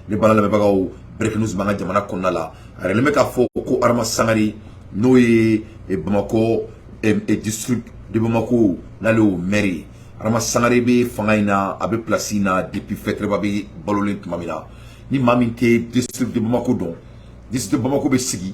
ne bala la bagaw breaking news manga jamana konna la are le meka fo ko Arma Sangare no e Bamako e district de Bamako na le mairie Arma Sangare be fanga ina abe place na depuis fetre babe balolin mamina ni maminte district de Bamako don district de Bamako be sigi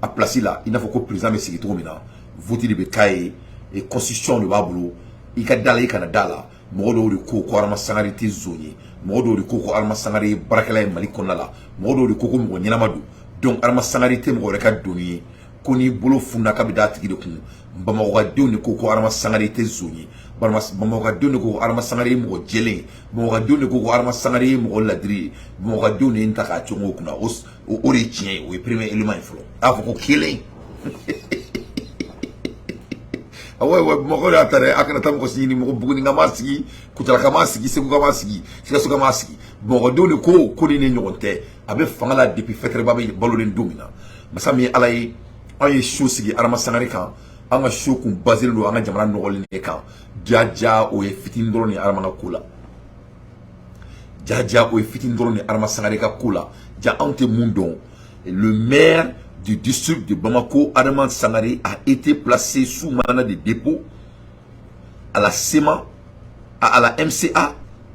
a place là il n'a faut que président be sigi to mina voter de be kai et constitution de babulu i ka dala i kana dala mogo do ko Arma Sangare te zoni mogo do ko Arma Sangare barakala mali konna la mogo do ko mo nyinamadu donc Arma Sangare te mo reka doni ko ni bolo funda ka bida tigi de kun Bamako ga doni ko Arma Sangare te zoni Bamako ga doni ko Arma Sangare mo jelen Bamako ga doni ko Arma Sangare mo ladri Bamako ga doni nta ka chongo kuna o ri tien o premier élément inflo afo ko killing awe moko ya tare akana tam ko sini moko buguni ngamasi kutala kamasi segu kamasi sikaso kamasi moko doni ko ni nyonte abe fangala depuis fetre babe balolen domina masami alay ay show sigi Arma Sangare kan anga show kun basel do anga jamana nogol ne kan jaja o e fitin drone Arma na kula jaja o e fitin drone Arma Sangare ka kula ja ante mundon le maire du district de Bamako, Arma Sangare a été placé sous mandat de dépôt à la CEMA, à la MCA,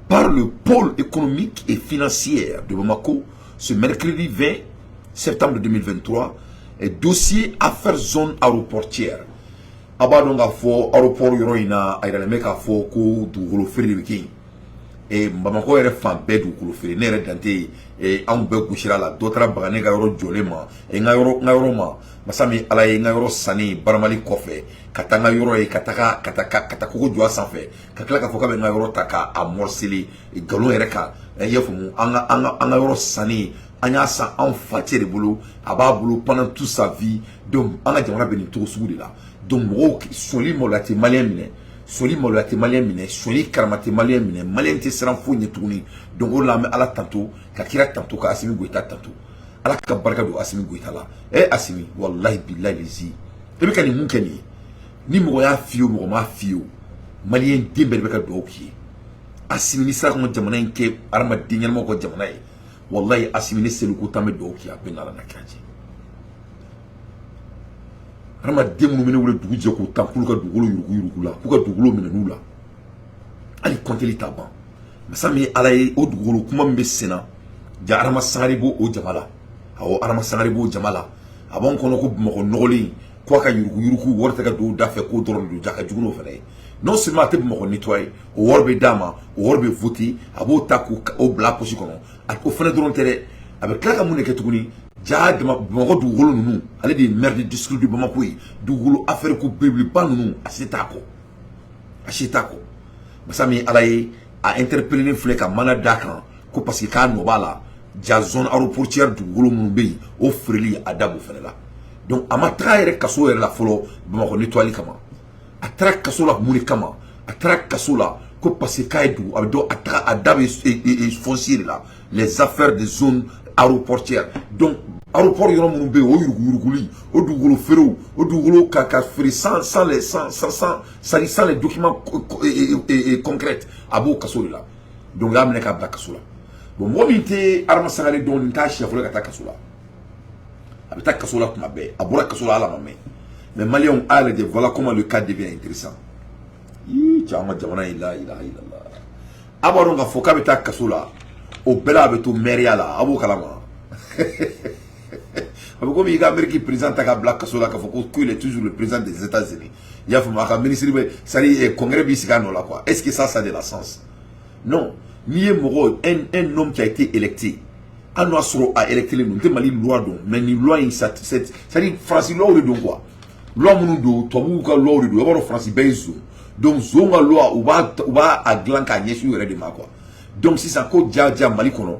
par le pôle économique et financier de Bamako ce mercredi 20 septembre 2023. Et dossier affaires zone aéroportière. Abadonga fo aéroport yoroina aïra meka fo ko du golo feri wiki. Et Bamako ere fan be du golo feri nere dante et an be kushira la dotra bagane ga yoro jolema e nga yoro ma masami ala e nga yoro sani baramali kofe katanga yoro e kataka ko jwa sanfɛ ka kila ka fo ka be nga yoro taka amorsili e galon ere ka e yefumu anga yoro sani anya sa en fatie de boulot aba boulot pendant toute sa vie donc anga jamana be ni to sugu de la donc mo soli mo la te malien mine soli mo la te malien mine soli karamate malien mine malien te seran fo ni tuguni donc o la me ala tanto ka kira tanto ka Assimi Goïta tanto ala ka barka do Assimi Goïta la e Assimi wallahi billahi lizi e be ka ni mun keni ni mo ya fiyo mo ma fiyo malien dembe be ka do ki Assimi ni sa ko jamana nke arma dinyal mo ko jamana e wallahi Assimi ni selu ko tamé do ki apen ala na kaji arma demu mine wule dugu je ko tampulu ka dugolo yurugu la ku ka dugolo mine nula ali konteli taban masami alaye o dugolo kuma mbe sena ja Arma Sangare bo o jamala awo Arma Sangare bo jamala abon kono ko mako nogoli ko ka yurugu worta ka do dafe ko doron do jaka juguno fene non seulement te mako nettoyer o worbe dama o worbe voti abo taku o bla posi kono ak o fene doron tere avec la kamune ke tuguni ja mako dugolo nunu ale di maire de district du Bamako dugolo affaire ko bibli pas nunu asitako masami alaye a interpellé flé ka mana dakan ko parce que ka no bala ja zone aéroportière du golo munbe o freli adabu fenela donc ama traire kaso la folo Bamako nettoyer kama a traire kaso la muni kama a traire kaso la ko parce que kaidu abdo adabu et foncier là les affaires des zones aéroportières donc aéroport yoro munbe o yuruguli o du golo fero o du golo kaka feri sans les documents concrets abo kaso là donc là mena ka bla kaso là bon mo minte Arma Sangare don ta chef le ka kaso là abita kaso là kuma be abura kaso là ala mamme mais Maliens a de voilà comment le cas devient intéressant chama jamana ila illallah abaronga foka bita kaso là o bela beto meria là abo kalama comme il y a un président qui a black kasola qu'il est toujours le président des États-Unis. Il y a un ministre qui a congrès quoi. Est-ce que ça a de la sens? Non. Ni un homme qui a été électé. Un homme a électé le nom. C'est une loi donc. Mais une loi c'est-à-dire France loi de quoi? Loi munudo, toi vous ka loi de loi France benzo. Donc zonga loi ou va à glan ka nyesu yere de ma quoi. Donc si ça ko jaja mali kono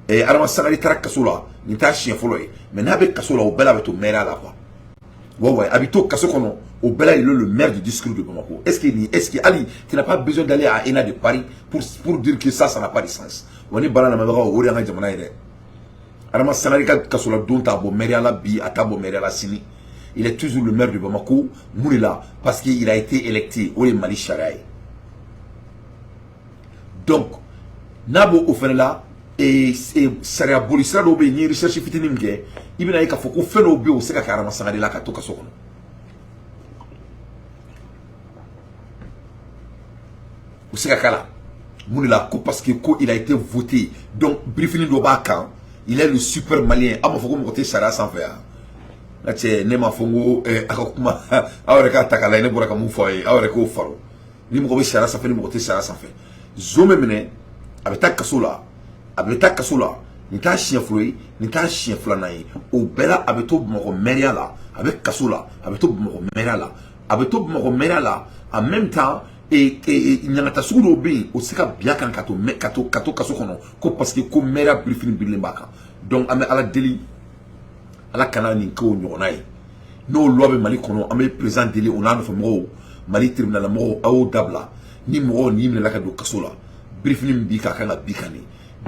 et Arma Sangare tara kasola ni ta chien folo mais na be kasola o bela beto maire la quoi ouais habito kaso kono au bela il est le maire du district de Bamako est-ce que Ali tu n'as pas besoin d'aller à ENA de Paris pour dire que ça n'a pas de sens woni bala na mabaka o ri anga jamana ire Arma Sangare kasola don ta bo maire la bi atabo maire la sini il est toujours le maire de Bamako Mourila parce qu'il a été électé au Mali Charay donc nabo ofenela et sariya boli sira dɔw bɛ yen ni recherche fitinin min kɛ i bɛna ye k'a fɔ ko fɛn dɔw bɛ yen o se ka kɛ Adama Sangare la ka to kaso kɔnɔ o se ka k'a la mun de la ko parce que ko il a été voté donc briefing dɔ b'a kan il est le super malien a ma fɔ ko mɔgɔ tɛ sariya sanfɛ yan nka cɛ ne ma fɔ n ko a ka kuma aw yɛrɛ k'a ta k'a lajɛ ne bɔra ka mun fɔ aw ye aw yɛrɛ k'o faro ni mɔgɔ bɛ sariya sanfɛ ni mɔgɔ tɛ sariya sanfɛ zon bɛ minɛ a bɛ taa kaso la a bɛ taa kaso la nin t'a siɲɛ fɔlɔ ye nin t'a siɲɛ filanan ye o bɛɛ la a bɛ to Bamakɔ mairie la a bɛ kaso la a bɛ to Bamakɔ mairie la a bɛ to Bamakɔ mairie la en même temps ɲangata sugu dɔw bɛ yen o se ka bin a kan ka to kaso kɔnɔ ko parce que ko mairie briefing birilen b'a kan donc an bɛ Ala deli Ala kana nin kɛ o ɲɔgɔnna ye n'o loi bɛ Mali kɔnɔ an bɛ président deli o n'a nɔfɛ mɔgɔw Mali tribunal mɔgɔw a y'o dabila ni mɔgɔw n'i minɛla ka don kaso la briefing min b'i kan a kan ka bin kan de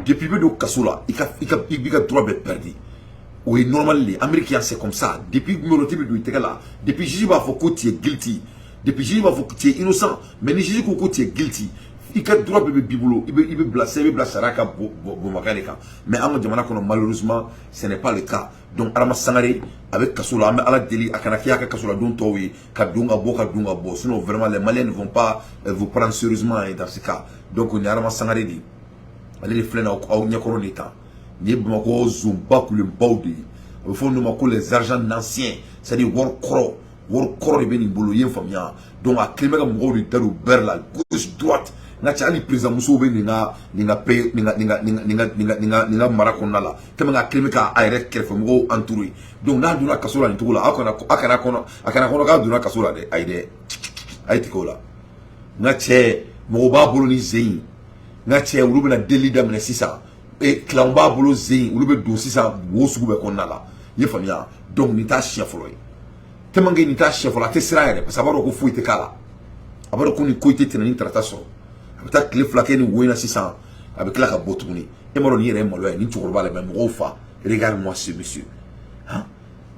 depuis bɛ don kaso la i b'i ka droit bɛɛ perdu o ye normal de américain c'est comme ça depuis numéro bɛ don i tɛgɛ la depuis juge b'a fɔ ko tu es guilty depuis juge b'a fɔ ko tu es innocent mais ni juge ko ko tu es guilty i ka droit bɛɛ b'i bolo i bɛ bila sariya ka bɔnbaka de kan mais an ka jamana kɔnɔ malheureusement ce n'est pas le cas donc Adama Sangare a bɛ kaso la an bɛ Ala deli a kana kɛ a ka kaso la don tɔw ye ka don ka bɔ sinon vraiment les Maliens ne vont pas vous prendre sérieusement dans ce cas donc ni Adama Sangare de ale de filɛ na aw ɲɛkɔrɔ de ta nin ye Bamakɔ zonba kulenbaw de ye a bɛ fɔ olu ma ko les argents anciens c'est-à-dire wari kɔrɔ de bɛ nin bolo i ye n faamuya donc a kelen bɛ ka mɔgɔw de da don bɛɛ la gauche droite n'a cɛ hali président musow bɛ nin ka mara kɔnɔna la tellement a kelen bɛ k'a yɛrɛ kɛrɛfɛ mɔgɔw entouré donc n'a donna kaso la nin cogo la a kana kɔnɔ k'a donna kaso la dɛ ayi dɛ a ye tigɛ o la n'a cɛ mɔgɔw b'a bolo ni zen ye n'a cɛ olu bɛna deli daminɛ sisan kilan b'a bolo zen olu bɛ don sisan wo sugu bɛɛ kɔnɔna la i ye faamuya donc nin t'a siɲɛ fɔlɔ ye tellement que nin t'a siɲɛ fɔlɔ a tɛ siran yɛrɛ parce que a b'a dɔn ko foyi tɛ k'a la a b'a dɔn ko nin ko tɛ tɛnɛ ni tarata sɔrɔ a bɛ taa tile fila kɛ nin wo in na sisan a bɛ tila ka bɔ tuguni e m'a dɔn nin yɛrɛ ye maloya ye nin cɛkɔrɔba la mais mɔgɔw fa regarde moi ce monsieur han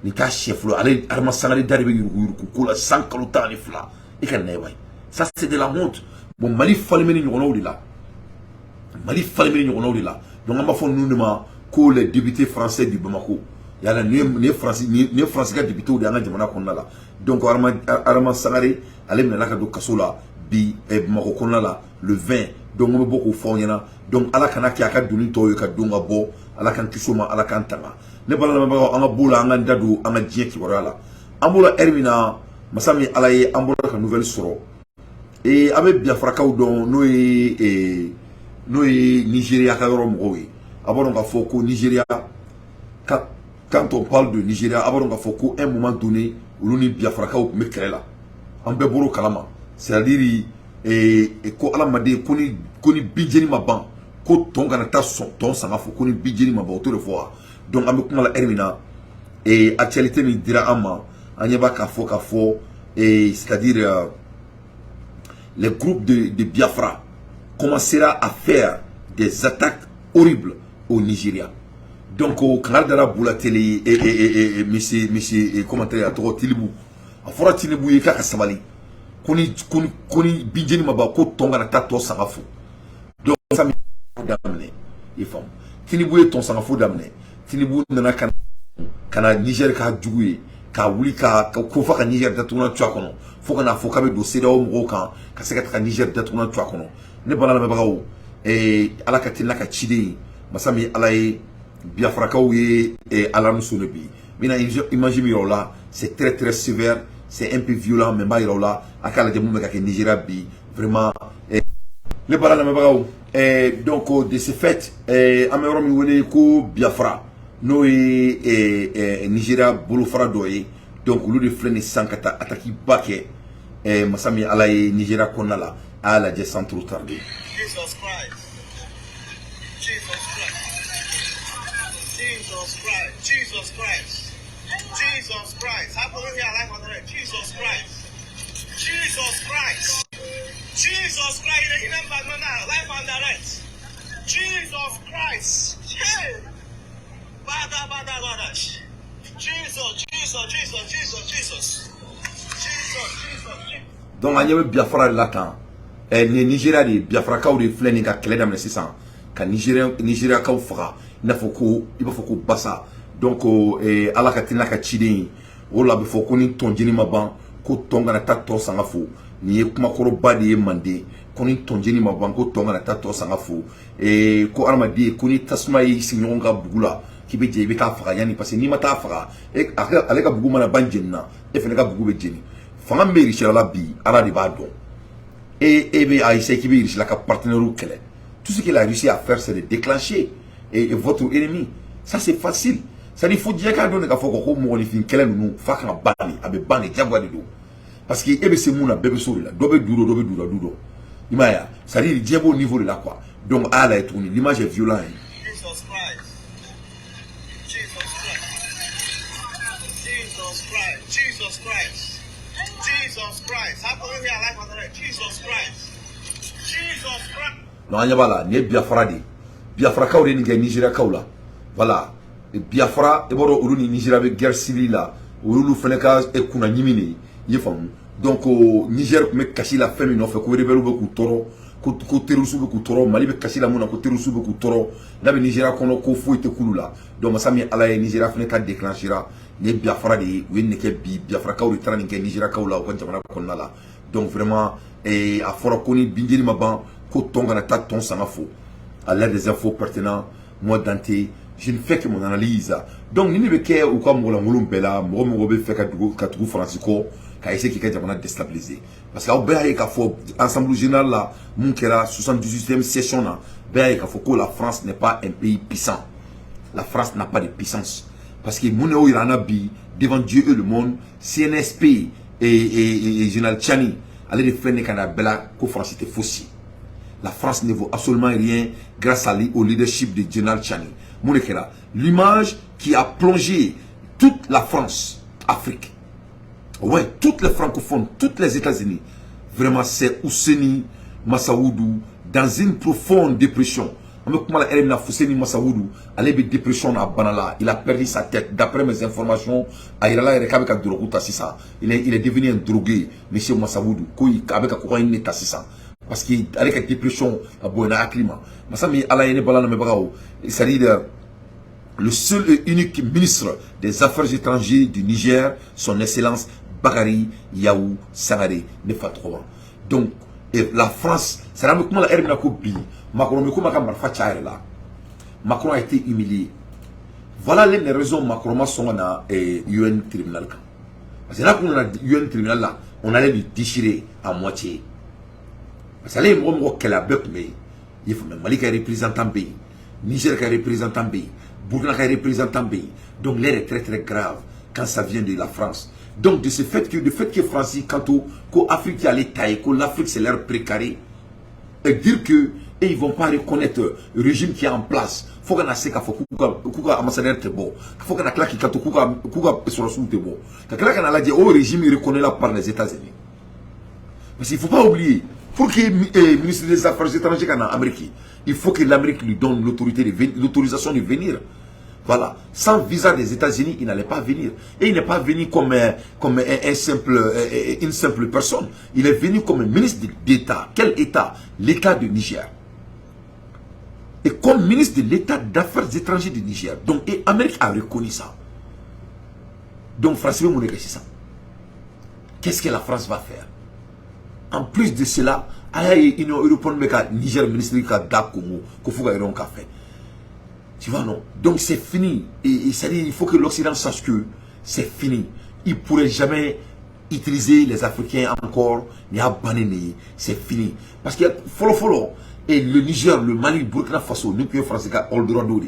nin t'a siɲɛ fɔlɔ ale Adama Sangare da de bɛ yuruguyurugu ko la san kalo 12 i ka na ye wa ça c'est de la honte bon Mali falen bɛ ni ɲɔgɔnnaw de la Mali falen bɛ ni ɲɔgɔnnaw de la donc an b'a fɔ ninnu de ma ko les députés français du Bamako yala nin ye France ka députés de an ka jamana kɔnɔna la donc Adama Sangare ale minɛla ka don kaso la bi Bamako kɔnɔna la le 20 donc an bɛ bɔ k'o fɔ aw ɲɛna donc Ala kana kɛ a ka donni tɔw ye ka don ka bɔ Ala k'an kisi o ma Ala k'an tanga ne balimabagaw an ka b'o la an k'an da don an ka diɲɛ kibaruya la an b'o la heure min na masa min Ala ye an bɔra ka nouvelle sɔrɔ an bɛ Biafrakaw dɔn n'o ye Nigeria ka yɔrɔ mɔgɔw ye a b'a dɔn k'a fɔ ko Nigeria quand on parle de Nigeria a b'a dɔn k'a fɔ ko un moment donné olu ni Biafrakaw tun bɛ kɛlɛ la an bɛɛ bɔr'o kalama c'est-à-dire ko Alamaden ko ni binjeni ma ban ko tɔn kana taa tɔn sanga fɔ ko ni binjeni ma ban o t'o de fɔ wa donc an bɛ kuma la heure min na actualité min dira an ma an ɲɛ b'a k'a fɔ c'est-à-dire les groupes de Biafra commencera à faire des attaques horribles au Nigeria. Donc, au canal de la Boulateli et monsieur, comment dire, à Tilibu, à Fora Tilibu, et Kaka Samali, Koni Bidjeni Mabako, Tonga, Tato Sangafo. Donc, ça m'a damné, les femmes. Tilibu est ton Sangafo damné. Tilibu n'a qu'un Niger qui a joué. Ka wuli ka fɔ ka Niger datugulan to a kɔnɔ fo ka na fɔ k'a bɛ don CEDEAO mɔgɔw kan ka se ka taga Niger datugulan to a kɔnɔ ne bala lamɛnbagaw Ala ka teli n'a ka ciden masa min Ala ye Biafrakaw ye alarme sonné bi n bɛna image min yira o la c'est très très sévère c'est un peu violent mais n b'a yira o la a k'a lajɛ mun bɛ ka kɛ Nigeria bi vraiment ne bala lamɛnbagaw donc de ce fait an bɛ yɔrɔ min wele ko Biafra n'o ye Nigeria bolofara dɔ ye donc olu de filɛ nin sisan ka taa attaque ba kɛ masa min Ala ye Nigeria kɔnɔna la a y'a lajɛ sans trop tarder. Jesus Christ. Jesus Christ. Jesus Christ. Jesus Christ. Jesus Christ. How can we hear life on the red? Jesus Christ. Jesus Christ. Jesus Christ. You never know now. Life on the red. Jesus Christ. Hey. Donc, on y a Biafra là-dedans. Nigeria de Biafrakaw de filɛ nin ka kɛlɛ daminɛ sisan ka Nigeria kaw faga n'a fɔ ko i b'a fɔ ko basa donc ala ka tina ka ciden o la bɛ fɔ ko ni tɔnjeni ma ban ko tɔn kana taa tɔ sanga fo ni ye kumakɔrɔba de ye manden ko ni tɔnjeni ma ban ko tɔn kana taa tɔ sanga fo ko adamaden ko ni tasuma y'i sigi ɲɔgɔn ka bugu la k'i bɛ jɛ i bɛ taa faga yanni parce que n'i ma taa faga ale ka bugu mana ban jeni na e fana ka bugu bɛ jeni fanga min bɛ Russie la bi ala de b'a dɔn e bɛ a essayer k'i bɛ Russie la ka partenaire kɛlɛ tout ce que la Russie a à faire c'est de déclencher votre ennemi ça c'est facile c'est-à-dire faut diɲɛ k'a dɔn de k'a fɔ ko mɔgɔnifin kɛlɛ ninnu f'a ka ban de a bɛ ban de diyagoya de don parce que e bɛ se mun na bɛɛ bɛ s'o de la dɔ bɛ du dɔ dɔ bɛ du dɔ du dɔ i m'a ye wa c'est-à-dire diɲɛ b'o niveau de la quoi donc a y'a lajɛ tuguni l'image est violente ye. Jesus Christ. Jesus Christ. Jesus Christ. Jesus Christ. Jesus Christ. How come we are alive on the earth? Jesus Christ. Jesus Christ. Non, an ɲɛ b'a la nin ye Biafra de ye Biafrakaw de ye nin kɛ Nigériakaw la voilà Biafra i b'a dɔn olu ni Nigeria bɛ guerre civile la o y'olu fana ka kunna ɲimi de ye i ye faamu donc Niger tun bɛ kasi la fɛn min nɔfɛ ko rebelle bɛ k'u tɔɔrɔ ko terroristes bɛ k'u tɔɔrɔ Mali bɛ kasi la mun na ko terroristes bɛ k'u tɔɔrɔ n'a bɛ Nigeria kɔnɔ ko foyi tɛ k'ulu la donc masa min ala ye Nigeria fana ta déclenchera nin ye Biafra de ye u ye nin kɛ bi Biafrakaw de taara nin kɛ Nigériakaw la u ka jamana kɔnɔna la donc vraiment a fɔra ko ni binjeli ma ban ko tɔn kana taa tɔn sanga fo à l'aide des infos pertinents moi Dante je ne fais que mon analyse donc ni ne bɛ kɛ u ka mɔgɔlankolon bɛɛ la mɔgɔ bɛ fɛ ka tugu Faransi kɔ ka essayer k'i ka jamana déstabiliser parce que aw bɛɛ y'a ye k'a fɔ ensemble général la mun kɛra 78e session na bɛɛ y'a ye k'a fɔ ko la France n'est pas un pays puissant la France n'a pas de puissance parce que mun y'o yira an na bi devant Dieu et le monde CNSP et Général Tchani ale de filɛ nin ka na bɛɛ la ko France tɛ fosi la France ne vaut absolument rien grâce au leadership de Général Tchani mun de kɛra l'image qui a plongé toute la France Afrique. Ouais, toutes les francophones, toutes les États-Unis, vraiment c'est Ouseni Massaoudou dans une profonde dépression. Ouseni Massaoudou, elle est dépression à Banala, il a perdu sa tête. D'après mes informations, il est devenu un drogué, monsieur Massaoudou, avec un parce qu'il a une dépression à Boina Climat. C'est-à-dire le seul et unique ministre des Affaires étrangères du Niger, son Excellence Bakari Yahou Sangaré, ne fait trop. Donc, la France, c'est la même Macron a été humilié. Voilà les raisons Macron sont dans UN tribunal. Parce que là, qu'on a UN tribunal là, on allait lui déchirer à moitié. Parce que là, il y a il faut même Mali qui est représentant pays, Niger qui est représentant pays, Burkina qui est représentant pays. Donc l'air est très très grave quand ça vient de la France. Donc de ce fait que France, quand l'Afrique allait tailler, que l'Afrique c'est l'air précaré, et dire que ils ne vont pas reconnaître le régime qui est en place. Il faut qu'on ait ce qu'il faut que ambassadeur est bon. Il faut qu'on ait claqué quand sur le sous est bon. Quand on a dit au régime il reconnaît là par les États-Unis. Mais il ne faut pas oublier. Pour que le ministre des Affaires étrangères en Amérique, il faut que l'Amérique lui donne l'autorisation de venir. Voilà. Sans visa des États-Unis, il n'allait pas venir. Et il n'est pas venu comme une simple personne. Il est venu comme un ministre d'État. Quel État? L'État du Niger. Et comme ministre de l'État d'Affaires étrangères du Niger. Donc, et l'Amérique a reconnu ça. Donc, France, c'est ça. Qu'est-ce que la France va faire? En plus de cela, il y a un Niger ministre qui a Congo, qui a fait. Tu vois, non? Donc c'est fini. Et c'est-à-dire il faut que l'Occident sache que c'est fini. Il ne pourrait jamais utiliser les Africains encore. C'est fini. Parce que et le Niger, le Mali, le Burkina Faso, nous pouvons faire Eldorado.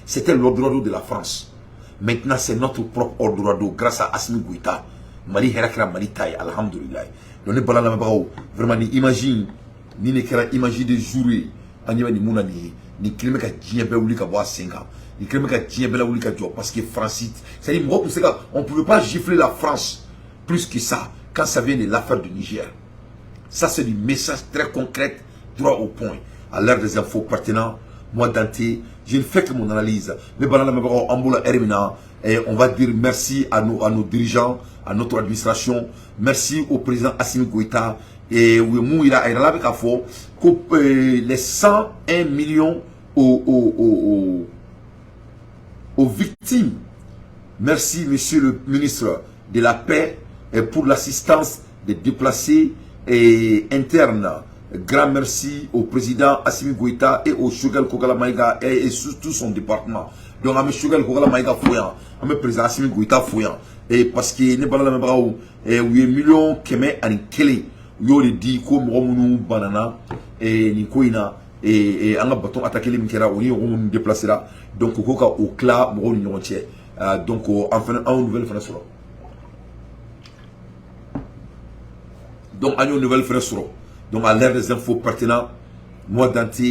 C'était l'Eldorado de la France. Maintenant, c'est notre propre Eldorado grâce à Assimi Goïta. Mali Herakra Mali Taï, Alhamdulillah. L'on est pas là, vraiment, imagine, ni ne kera imagine de jouer, ni mounani, ni kilomé ka djembe ou li ka boire 5 ans, ni kilomé ka djembe ou li ka joie, parce que France, c'est-à-dire, on ne pouvait pas gifler la France plus que ça, quand ça vient de l'affaire du Niger. Ça, c'est du message très concret, droit au point, à l'heure des infos pertinents. Moi, Dante, je ne fais que mon analyse. Mais et on va dire merci à nos dirigeants, à notre administration. Merci au président Assimi Goïta. Et les 101 millions aux victimes. Merci, monsieur le ministre de la Paix, pour l'assistance des déplacés et internes. Grand merci au président Assimi Goïta et au Choguel Kokala Maïga et surtout son département. Donc, à M. Choguel Kokala Maïga Fouyan, à M. président Assimi Goïta Fouyan. Et parce que ne parle pas où il y a millions qui met en kele, il y a dit comme Romunou banana et Nikoina et un bâton attaqué les Mikera, on y déplacé là. Donc, au cla, on y retient. Donc, enfin, une nouvelle France. Donc, une nouvelle France. Donc, à l'ère des infos pertinentes, moi, Dante,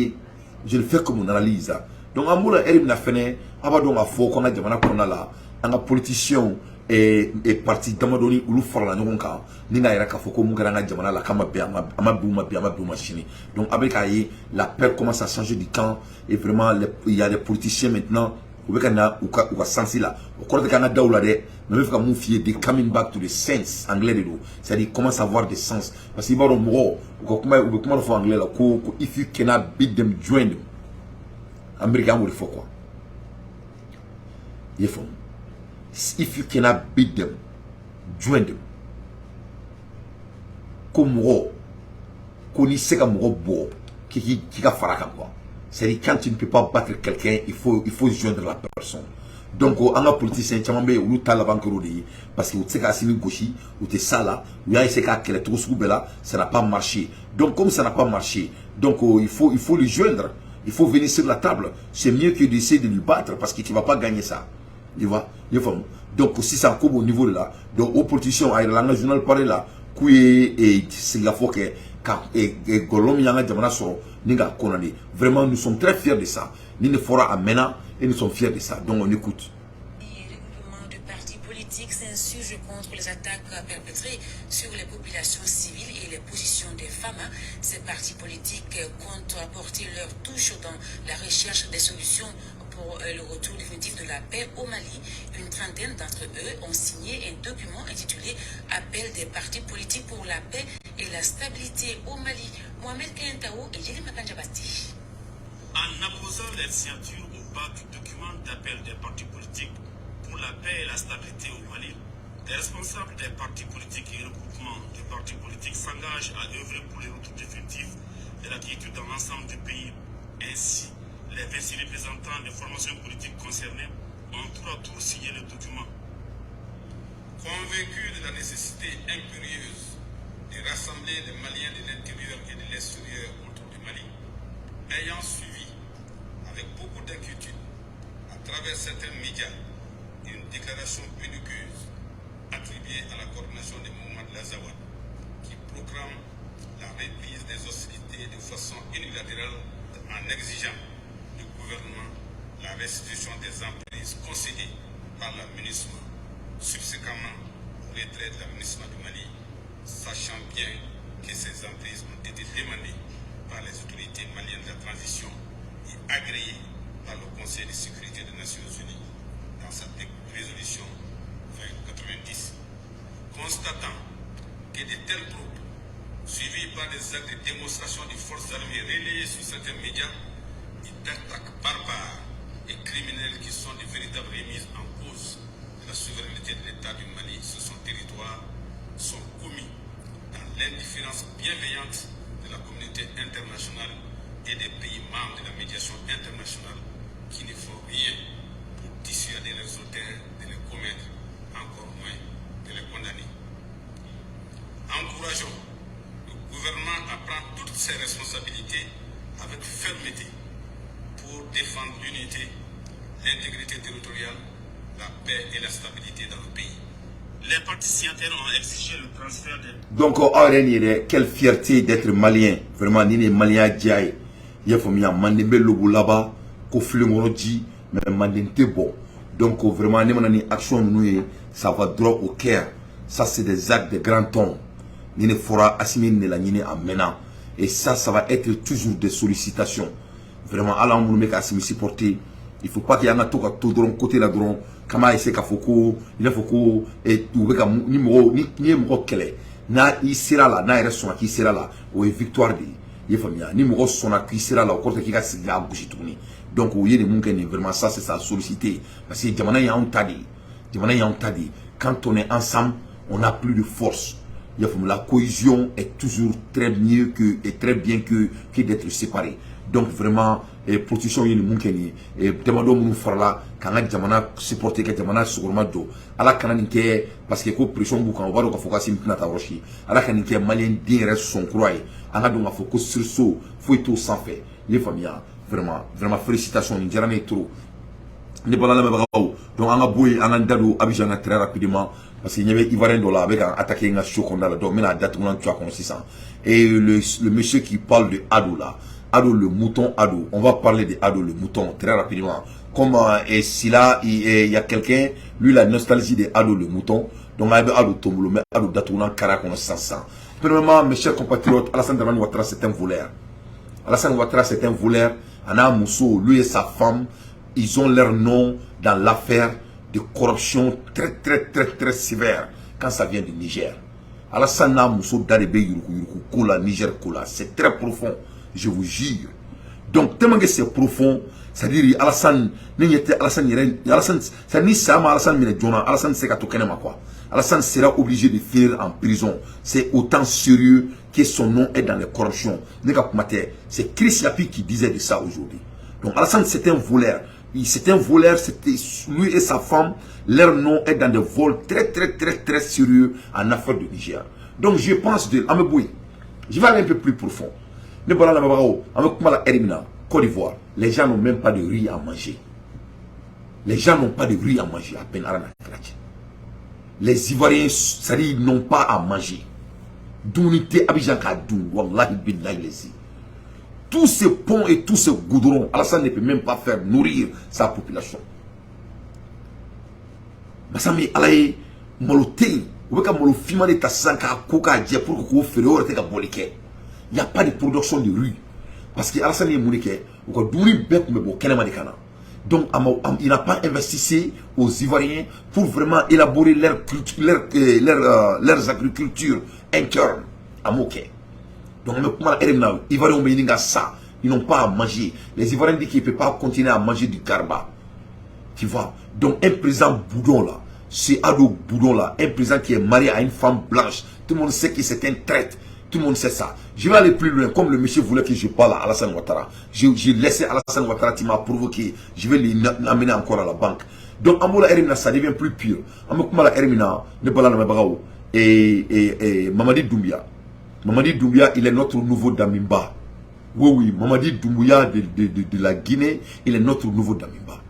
je le fais comme une analyse. Donc, à moi, Erim n'a fait, donc, à faux qu'on a dit, on a là, un politicien et parti d'Amadoni, ou l'oufar la n'onka, n'inga ira kafoko, mouka n'a jamana la kama bien, amabouma chini. Donc, avec Aïe, la paix commence à changer du camp, et vraiment, il y a des politiciens maintenant, ou ka sensi là au cours de Canada ou là de mais faut moufier de coming back to the sense anglais de l'eau c'est-à-dire commence à avoir des sens parce qu'il va au moro ou comment faut anglais là if you cannot beat them join them américain ou il faut quoi il faut if you cannot beat them join them comme moro connaissez comme moro bo qui va faire quoi. C'est-à-dire quand tu ne peux pas battre quelqu'un, il faut joindre la personne. Donc, on a politicien qui ont parce que vous savez qu'à gauchi, ou t'es ça là, ou y qu'à quel tout là, ça n'a pas marché. Donc, comme ça n'a pas marché, donc il faut le joindre. Il faut venir sur la table. C'est mieux que d'essayer de lui battre parce que tu ne vas pas gagner ça. Tu vois? Donc, si c'est encore au niveau de là, donc, aux politiciens, à la journal parler là, qui c'est la fois que vraiment, nous sommes très fiers de ça. Nous fera à Mena et nous sommes fiers de ça. Donc, on écoute. Les regroupements de partis politiques s'insurgent contre les attaques perpétrées sur les populations civiles et les positions des femmes. Ces partis politiques comptent apporter leur touche dans la recherche des solutions pour le retour définitif de la paix au Mali. Une trentaine d'entre eux ont signé un document intitulé Appel des partis politiques pour la paix et la stabilité au Mali. Mohamed Kentao et Yéli Makanjabati. En apposant les signatures au bas du document d'appel des partis politiques pour la paix et la stabilité au Mali, les responsables des partis politiques et regroupements de partis politiques s'engagent à œuvrer pour le retour définitif de la quiétude dans l'ensemble du pays. Ainsi, les 26 représentants des formations politiques concernées ont tour à tour signé le document. Convaincus de la nécessité impérieuse de rassembler les Maliens de l'intérieur et de l'extérieur autour du Mali, ayant suivi avec beaucoup d'inquiétude à travers certains médias une déclaration belliqueuse attribuée à la coordination des mouvements de l'Azawad qui proclame la reprise des hostilités de façon unilatérale en exigeant du gouvernement la restitution des emprises concédées par l'administration, subséquemment au retrait de l'administration du Mali, sachant bien que ces emprises ont été demandées par les autorités maliennes de la transition et agréées par le Conseil de sécurité des Nations Unies dans sa résolution 2090. Constatant que de tels groupes, suivis par des actes de démonstration des forces armées relayés sur certains médias, et d'attaques barbares et criminelles qui sont de véritables remises en cause de la souveraineté de l'État du Mali sur son territoire, sont commis dans l'indifférence bienveillante de la communauté internationale et des pays membres de la médiation internationale qui ne font rien pour dissuader les auteurs de les commettre, encore moins de les condamner. Encourageons le gouvernement à prendre toutes ses responsabilités avec fermeté pour défendre l'unité, l'intégrité territoriale, la paix et la stabilité dans le pays. Les partis signataires ont exigé le transfert des... Donc, quelle fierté d'être malien. Vraiment, ni les Maliens diaye. Il faut m'y mandembe lobo là-bas, ko flingoroji, mais mandente bon. Donc, vraiment, ni action nous, ça va droit au cœur. Ça, c'est des actes de grand temps. Ni ne fera assimiler la nini en menant. Et ça va être toujours des sollicitations. Vraiment, à l'envoi, mec, à s'y porter. Il ne faut pas qu'il y ait un tout de côté là, comment essayer qu'à Foucault, il faut que, et tout, ni moro, ni moro qu'elle est. Na, il sera là, na, il reste qui sera là, ou victoire de. il faut bien ni mo sona qui sera là au côté qui a signé à bouger tourner donc il y a des monde qui vraiment ça c'est sa sollicité parce que jamana ya on tadi quand on est ensemble on n'a plus de force. Il faut la cohésion est toujours très mieux que et très bien que d'être séparé. Donc vraiment protection yi ni mun keni demando mun farla kan ga jamana supporter ka jamana sugurma do ala kana ni ke parce que ko pression bu kan waro ka focus mitna ta roshi ala kan ni ke malien din reste son croix anga do nga focus sur so faut tout sans fait les familles vraiment félicitations ni jarane trop ni balala me bawo donc anga boy anga ndado Abidjan très rapidement parce qu'il y avait Ivoirien là avec attaqué un chocolat là donc maintenant date on tu as 600 et le monsieur qui parle de Ado là Ado le mouton Ado on va parler de Ado le mouton très rapidement comme et si là il y a quelqu'un lui la nostalgie de Ado le mouton donc avec Ado Tombolo mais Ado date on cara qu'on 500 premièrement mes chers compatriotes Alassane Dramane Ouattara c'est un voleur Alassane Ouattara c'est un voleur Ana Mousso lui et sa femme ils ont leur nom dans l'affaire de corruption très sévère quand ça vient du Niger. Alassane Mousso Darebe Yuruku Kola Niger Kola, c'est très profond, je vous jure. Donc tellement que c'est profond, c'est-à-dire Alassane ça ni Sama Alassane mine Jona, Alassane c'est katokenema quoi. Alassane sera obligé de finir en prison. C'est autant sérieux que son nom est dans les corruptions. C'est Chris Yapi qui disait de ça aujourd'hui. Donc Alassane c'est un voleur. C'est un voleur, c'était lui et sa femme, leur nom est dans des vols très sérieux en affaires de Niger. Donc je pense de Ameboui, je vais aller un peu plus profond. Côte d'Ivoire, les gens n'ont même pas de riz à manger. Les gens n'ont pas de riz à manger à peine. Les Ivoiriens, ça dit, n'ont pas à manger. D'unité Abidjan Kadou, Wallahi billahi lezi. Tous ces ponts et tous ces goudrons, Alassane ne peut même pas faire nourrir sa population. Masami alaye moloté, ou ka molo fima de tasanka koka dia pour que féro te ka bolike. Il n'y a pas de production de riz parce que Alassane est mouniké, ou ka douri bek me bo kenema de kana. Donc il n'a pas investi aux Ivoiriens pour vraiment élaborer leurs agricultures internes à Moké. Donc, ils n'ont pas à manger. Les Ivoiriens disent qu'ils ne peuvent pas continuer à manger du carba. Tu vois. Donc, un président Boudon là, c'est Ado Boudon là, un président qui est marié à une femme blanche. Tout le monde sait que c'est un traître. Tout le monde sait ça. Je vais aller plus loin. Comme le monsieur voulait que je parle à Alassane Ouattara. J'ai laissé Alassane Ouattara qui m'a provoqué. Je vais l'amener encore à la banque. Donc, Amola Erimina, ça devient plus pire. Amola Erimina, et Mamadi Doumbia. Mamadi Doumbia, il est notre nouveau Damimba. Oui, Mamadi Doumbia de la Guinée, il est notre nouveau Damimba.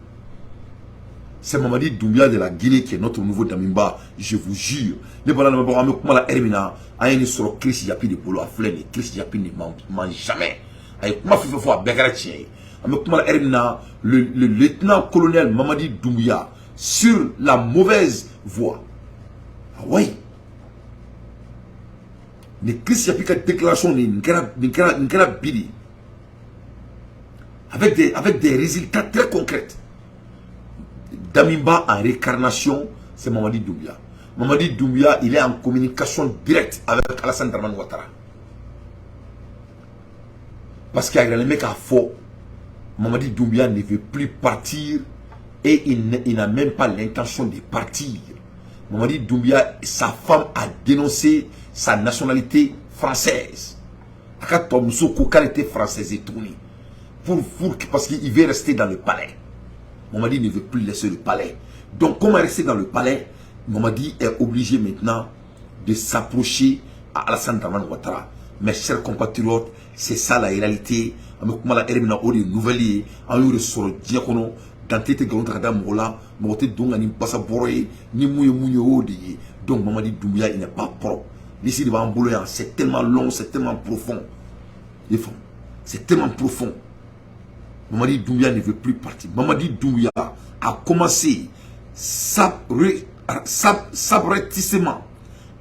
C'est Mamadi Doumbia de la Guinée qui est notre nouveau Damimba, je vous jure. Les balans de Mamadi Hermina, a une sur Chris Yapi de Polo à Flène, Chris Yapi ne mange jamais. Avec ma fille à Begaratien. Le lieutenant-colonel Mamadi Doumbia sur la mauvaise voie. Ah oui. Les Chris Yapi qui déclaration bili avec des résultats très concrets. Damimba en réincarnation, c'est Mamadi Doumbia. Mamadi Doumbia, il est en communication directe avec Alassane Dramane Ouattara. Parce qu'il y a les mecs à faux. Mamadi Doumbia ne veut plus partir et il n'a même pas l'intention de partir. Mamadi Doumbia, sa femme a dénoncé sa nationalité française. Qualité française et tournée. Parce qu'il veut rester dans le palais. Mamadi ne veut plus laisser le palais. Donc, comment rester dans le palais, Mamadi est obligé maintenant de s'approcher à Alassane Dramane Ouattara. Mes chers compatriotes, c'est ça la réalité. Donc, Mamadi Doumbia, il n'est pas propre. Ici, c'est tellement long, c'est tellement profond. C'est tellement profond. Mamadi Doumbia ne veut plus partir. Mamadi Doumbia a commencé s'abrutissement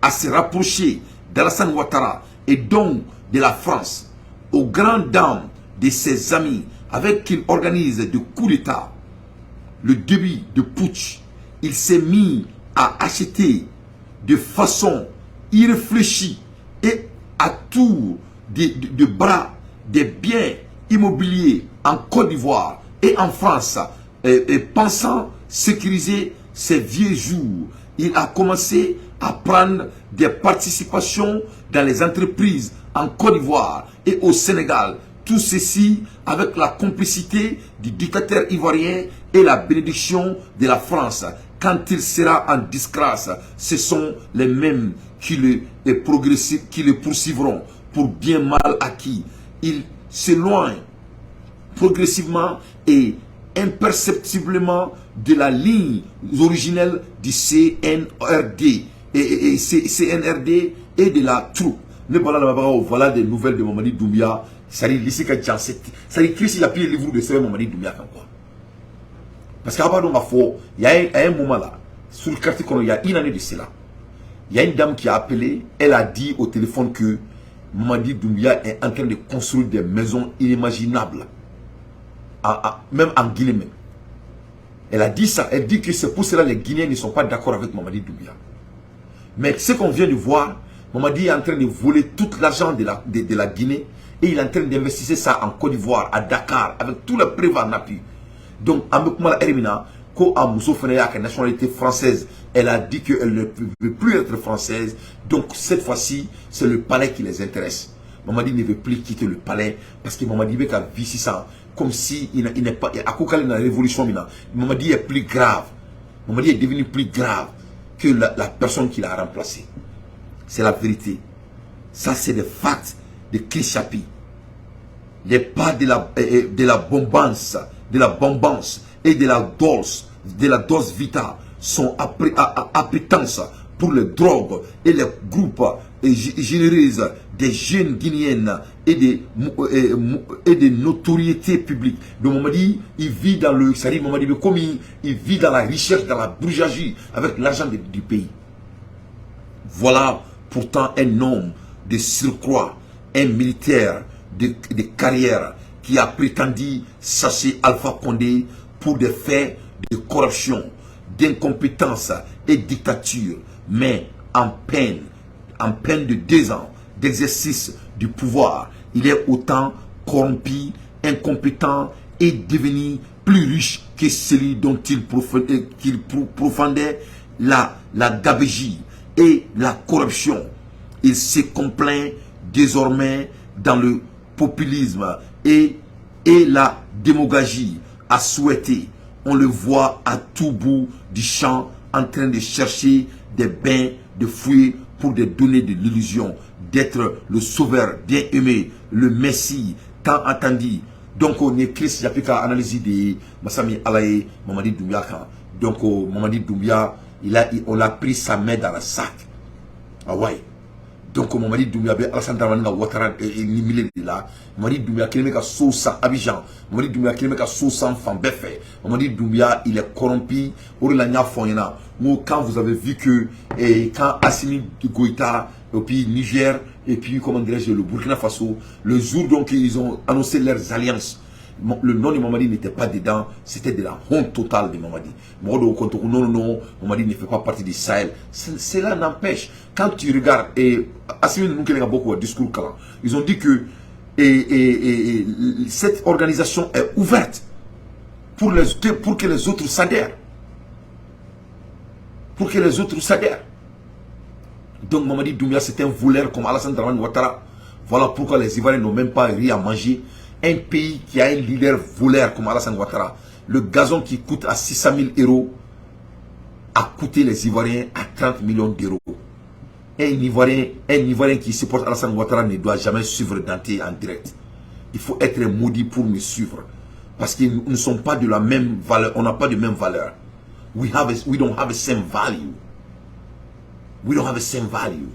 à se rapprocher d'Alassane Ouattara et donc de la France aux grandes dames de ses amis avec qui il organise des coups d'État. Le début de putsch, il s'est mis à acheter de façon irréfléchie et à tour de bras des biens immobiliers en Côte d'Ivoire et en France, et pensant sécuriser ses vieux jours, il a commencé à prendre des participations dans les entreprises en Côte d'Ivoire et au Sénégal. Tout ceci avec la complicité du dictateur ivoirien et la bénédiction de la France. Quand il sera en disgrâce, ce sont les mêmes qui le poursuivront pour bien mal acquis. Il s'éloigne progressivement et imperceptiblement de la ligne originelle du CNRD et de la troupe. Voilà des nouvelles de Mamadi Doumbia. C'est-à-dire, il y a pris le livre de Mamadi Doumbia. Parce qu'il y a un moment là, sur le quartier, il y a une année de cela. Il y a une dame qui a appelé, elle a dit au téléphone que Mamadi Doumbia est en train de construire des maisons inimaginables. Même en Guinée même. Elle a dit ça, elle dit que c'est pour cela que les Guinéens ne sont pas d'accord avec Mamadi Doumbia. Mais ce qu'on vient de voir, Mamadi est en train de voler tout l'argent de la Guinée et il est en train d'investir ça en Côte d'Ivoire, à Dakar, avec tous les preuves en appui. Donc, Amekoumala Erimina, quand Amousso Fenea a une nationalité française, elle a dit qu'elle ne veut plus être française. Donc, cette fois-ci, c'est le palais qui les intéresse. Mamadi ne veut plus quitter le palais parce que Mamadi veut qu'à vivre ça, comme si il n'est pas. À Koukali, dans la révolution, Mamadi est plus grave. Mamadi est devenu plus grave que la personne qui l'a remplacé. C'est la vérité. Ça, c'est des facts de Chris Chapi. Les pas de la bombance, et de la dose vita sont appétence pour les drogues et les groupes généreuses des jeunes guinéennes et des notoriétés publiques. Donc Mamadi, il vit dans le, c'est-à-dire Mamadi comme il vit dans la richesse, dans la bourgeoisie, avec l'argent du pays. Voilà pourtant un homme de surcroît, un militaire de carrière qui a prétendu chasser Alpha Condé pour des faits de corruption, d'incompétence et de dictature, mais en peine de 2 ans d'exercice du pouvoir, il est autant corrompu, incompétent et devenu plus riche que celui dont il profondait la gabegie et la corruption. Il se complaint désormais dans le populisme et la démagogie à souhaiter. On le voit à tout bout du champ en train de chercher des bains de fruits pour des donner de l'illusion d'être le sauveur bien aimé, le Messie tant attendu. Donc on est Chris Yapika analyse de Massami Alaye Mamadi Doumbia. Donc Mamadi Doumbia, on a pris sa main dans le sac. Ah ouais. Donc Mamadi Doumbia Alassane Dramane Ouattara ni là. Mamadi Doumbia qui met sauce à Abidjan. Mamadi Doumbia qui met sauce en Fambefe. Mamadi Doumbia il est corrompu. Quand vous avez vu que quand Assimi Goïta et puis Niger et puis comment dirais-je le Burkina Faso, le jour donc ils ont annoncé leurs alliances, le nom de Mamadi n'était pas dedans, c'était de la honte totale de Mamadi. Non, Mamadi ne fait pas partie du Sahel. Cela n'empêche, quand tu regardes, et Assimi Noukélenga beaucoup de discours, ils ont dit que cette organisation est ouverte pour que les autres s'adhèrent. Pour que les autres s'adhèrent. Donc Mamadi Doumbia c'est un voleur comme Alassane Dramane Ouattara. Voilà pourquoi les Ivoiriens n'ont même pas rien à manger. Un pays qui a un leader voleur comme Alassane Ouattara, le gazon qui coûte à 600 000 € a coûté les Ivoiriens à 30 millions d'euros. Un Ivoirien qui supporte Alassane Ouattara ne doit jamais suivre Dante en direct. Il faut être maudit pour me suivre. Parce que nous ne sommes pas de la même valeur, on n'a pas de même valeur. We don't have the same value. We don't have the same value.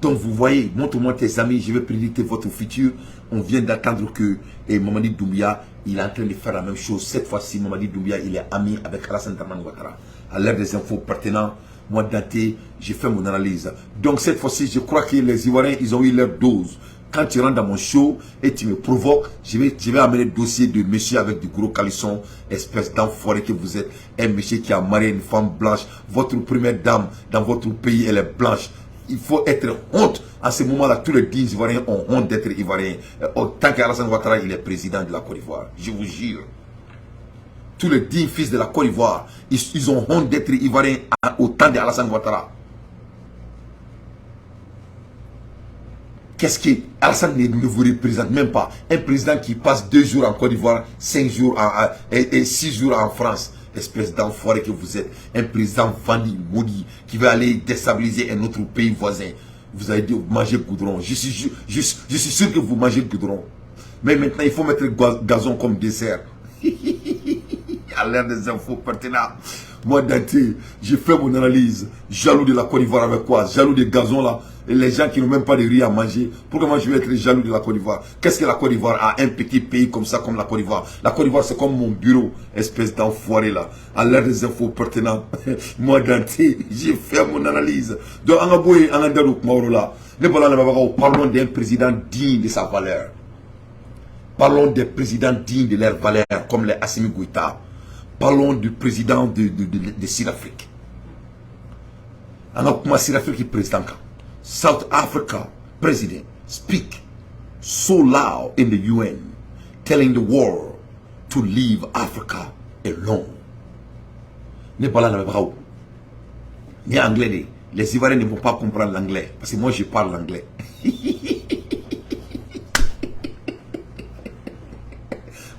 Donc vous voyez, montre-moi tes amis, je vais prédire votre futur. On vient d'attendre que Mamadi Doumbia, il est en train de faire la même chose. Cette fois-ci, Mamadi Doumbia, il est ami avec Alassane Dramane Ouattara. À l'ère des infos pertinents, moi Dante, j'ai fait mon analyse. Donc cette fois-ci, je crois que les Ivoiriens, ils ont eu leur dose. Quand tu rentres dans mon show et tu me provoques, je vais amener le dossier de monsieur avec du gros caleçon, espèce d'enfoiré que vous êtes. Un monsieur qui a marié une femme blanche. Votre première dame dans votre pays, elle est blanche. Il faut être honte. En ce moment-là, tous les 10 Ivoiriens ont honte d'être Ivoiriens. Tant qu'Alassane Ouattara, il est président de la Côte d'Ivoire. Je vous jure. Tous les 10 fils de la Côte d'Ivoire, ils ont honte d'être Ivoiriens au temps d'Alassane Ouattara. Qu'est-ce que Alassane ne vous représente même pas? Un président qui passe 2 jours en Côte d'Ivoire, 5 jours et 6 jours en France. Espèce d'enfoiré que vous êtes. Un président vendu, maudit, qui veut aller déstabiliser un autre pays voisin. Vous avez dit manger goudron. Je suis sûr que vous mangez goudron. Mais maintenant, il faut mettre gazon comme dessert. À l'air des infos pertinentes. Moi, Dante, j'ai fait mon analyse. Jaloux de la Côte d'Ivoire avec quoi? Jaloux des gazons là. Et les gens qui n'ont même pas de riz à manger. Pourquoi moi je vais être jaloux de la Côte d'Ivoire? Qu'est-ce que la Côte d'Ivoire a? Un petit pays comme ça, comme la Côte d'Ivoire. La Côte d'Ivoire, c'est comme mon bureau. Espèce d'enfoiré là. À l'air des infos pertinentes. Moi, Dante, j'ai fait mon analyse. Donc, parlons d'un président digne de sa valeur. Parlons des présidents dignes de leur valeur, comme les Assimi Goïta. Parlons du président de Sud-Afrique. Alors, comment Sud-Afrique est président? South Africa president speak so loud in the UN, telling the world to leave Africa alone. Ne parlons pas ni anglais. Les Ivoiriens ne vont pas comprendre l'anglais, parce que moi je parle l'anglais.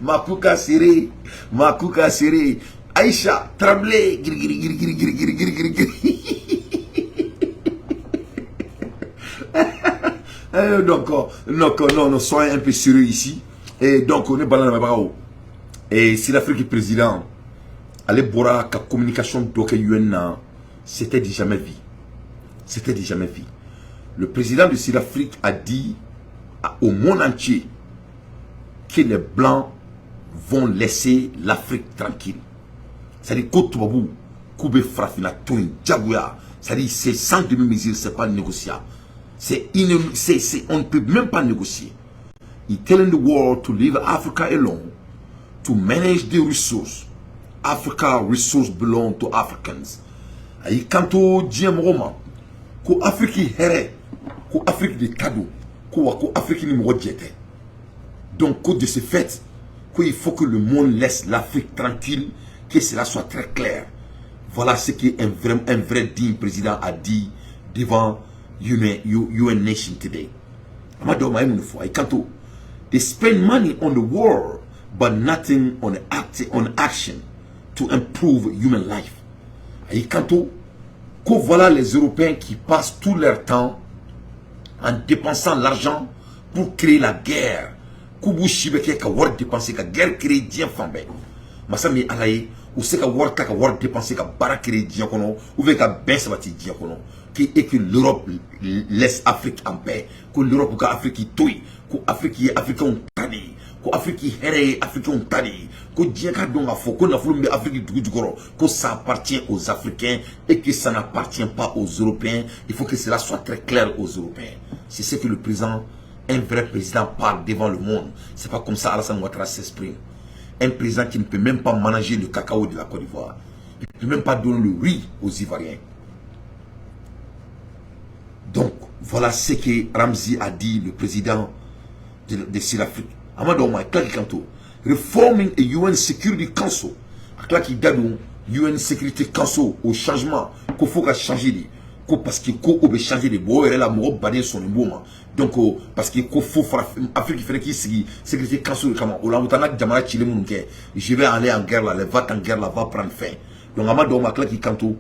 Makuka Siri, Aïcha, tremblez, donc, non, soyez un peu sérieux ici. Et donc, on est balan. Et si l'Afrique est président, allez boire la communication d'Oke UN, c'était déjà jamais vu. C'était déjà jamais vu. Le président de Sud-Afrique a dit au monde entier que les Blancs vont laisser l'Afrique tranquille. C'est-à-dire, Kotouabou, Koube Frafina, Toun, Djagouya, c'est-à-dire, c'est sans demi-mesure, c'est pas négociable. On ne peut même pas négocier. He's telling the world to leave Africa alone, to manage the resources. Africa resources belong to Africans. Et quand on dit un moment, que l'Afrique est hérée, que l'Afrique est cadeau, que l'Afrique n'est pas jeté. Donc, de ce fait, il faut que le monde laisse l'Afrique tranquille, que cela soit très clair. Voilà ce qu'un vrai digne président a dit devant UN Nation today. They spend money on the war, but nothing on action to improve human life. Et quand voilà les Européens qui passent tout leur temps en dépensant l'argent pour créer la guerre. Kubu shibeke ka war dépenser ka guerre créer dien fambe. Masami alaye ou se ka war dépenser ka bara créer dien kono ou ve ka ben sabati dien kono. Et que l'Europe laisse l'Afrique en paix, que l'Europe ou l'Afrique touille, que l'Afrique est africain tani, que l'Afrique est africain tani, que Diaka donga fo, que l'Afrique que ça appartient aux Africains et que ça n'appartient pas aux Européens. Il faut que cela soit très clair aux Européens. C'est ce que le président, un vrai président parle devant le monde. C'est pas comme ça Alassane Ouattara s'exprime. Un président qui ne peut même pas manager le cacao de la Côte d'Ivoire. Il ne peut même pas donner le riz aux Ivoiriens. Donc, voilà ce que Ramzi a dit, le président de Sud-Afrique. Reforming a UN Security Council. UN Security Council au changement. Qu'il faut changer. Parce qu'il faut changer les mots. Donc, parce qu'il faut Afrique Security Council. Je vais aller en guerre là. Les votes en guerre là va prendre fin. Donc,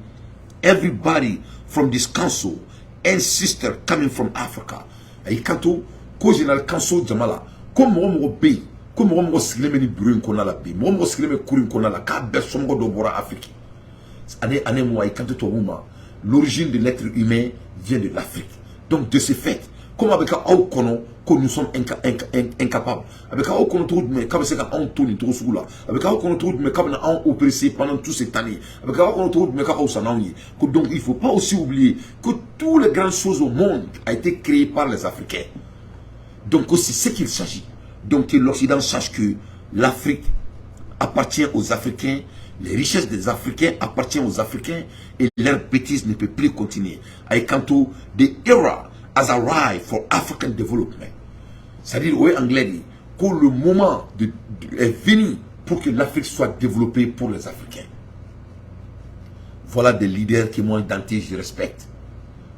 everybody from this council and sister coming from Africa. Et quand on général council jamala, comme on pays, comme on s'illume brûle qu'on a la pays, on s'illume courir qu'on a la carte de son de bora Afrique. Année moi et quand toi l'origine de l'être humain vient de l'Afrique. Donc de ce fait, comme avec un kono que nous sommes incapables. Avec un kono tout mais comme c'est un tourne tout sous là. Avec un kono tout mais comme on oppressé pendant toutes ces années. Avec un kono tout mais comme ça non. Donc il faut pas aussi oublier que toutes les grandes choses au monde a été créées par les Africains. Donc c'est ce qu'il s'agit. Donc l'Occident sache que l'Afrique appartient aux Africains, Les richesses des Africains appartiennent aux Africains et leur bêtise ne peut plus continuer. Aikanto, the era has arrived for African development. C'est-à-dire, oui, anglais dit que le moment est venu pour que l'Afrique soit développée pour les Africains. Voilà des leaders que moi, Dante, je respecte.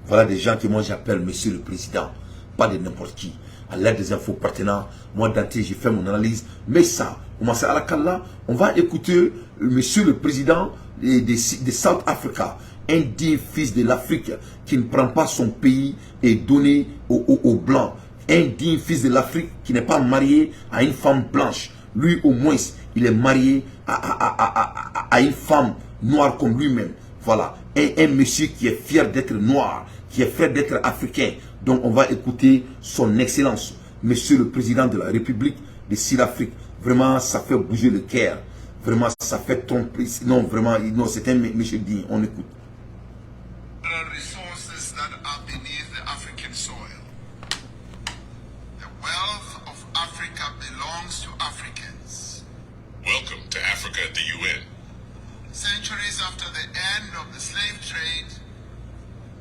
Voilà des gens que moi, j'appelle Monsieur le Président, pas de n'importe qui. À l'aide des infos partenaires, moi, Dante, j'ai fait mon analyse. Mais ça, on va écouter Monsieur le Président de South Africa, un digne fils de l'Afrique qui ne prend pas son pays et donné aux Blancs. Un digne fils de l'Afrique qui n'est pas marié à une femme blanche. Lui, au moins, il est marié à une femme noire comme lui-même. Voilà, un monsieur qui est fier d'être noir, qui est fier d'être africain. Donc, on va écouter son excellence, Monsieur le Président de la République de Sud-Afrique. Vraiment, ça fait bouger le cœur. Vraiment, ça fait tromper. Non, vraiment, non, c'est un monsieur digne. On écoute. Resources that are beneath the African soil. The wealth of Africa belongs to Africans. Welcome to Africa at the UN. Centuries after the end of the slave trade,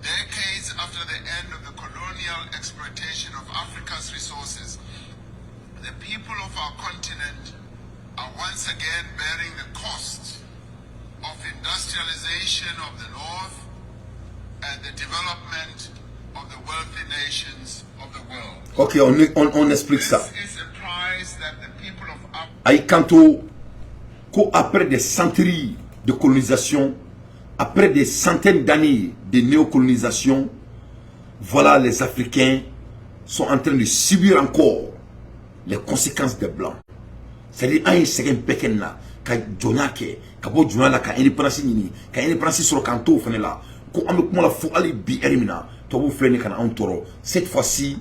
decades after the end of the colonial exploitation of Africa's resources, the people of our continent are once again bearing the cost of industrialization of the North and the development of the wealthy nations of the world. Ok, on explique ça. This is a price that the people of Africa... Aikanto, après des centuries de colonisation, après des centaines d'années de néocolonisation, voilà, les Africains sont en train de subir encore les conséquences des Blancs. C'est-à-dire, un second pekin là, quand Jonake, quand vous Jonah là, quand il est pressé nini, quand il est pressé sur le canto, fait là, quand on me la fout aller bi erimina, toi vous faites quand on toro. Cette fois-ci,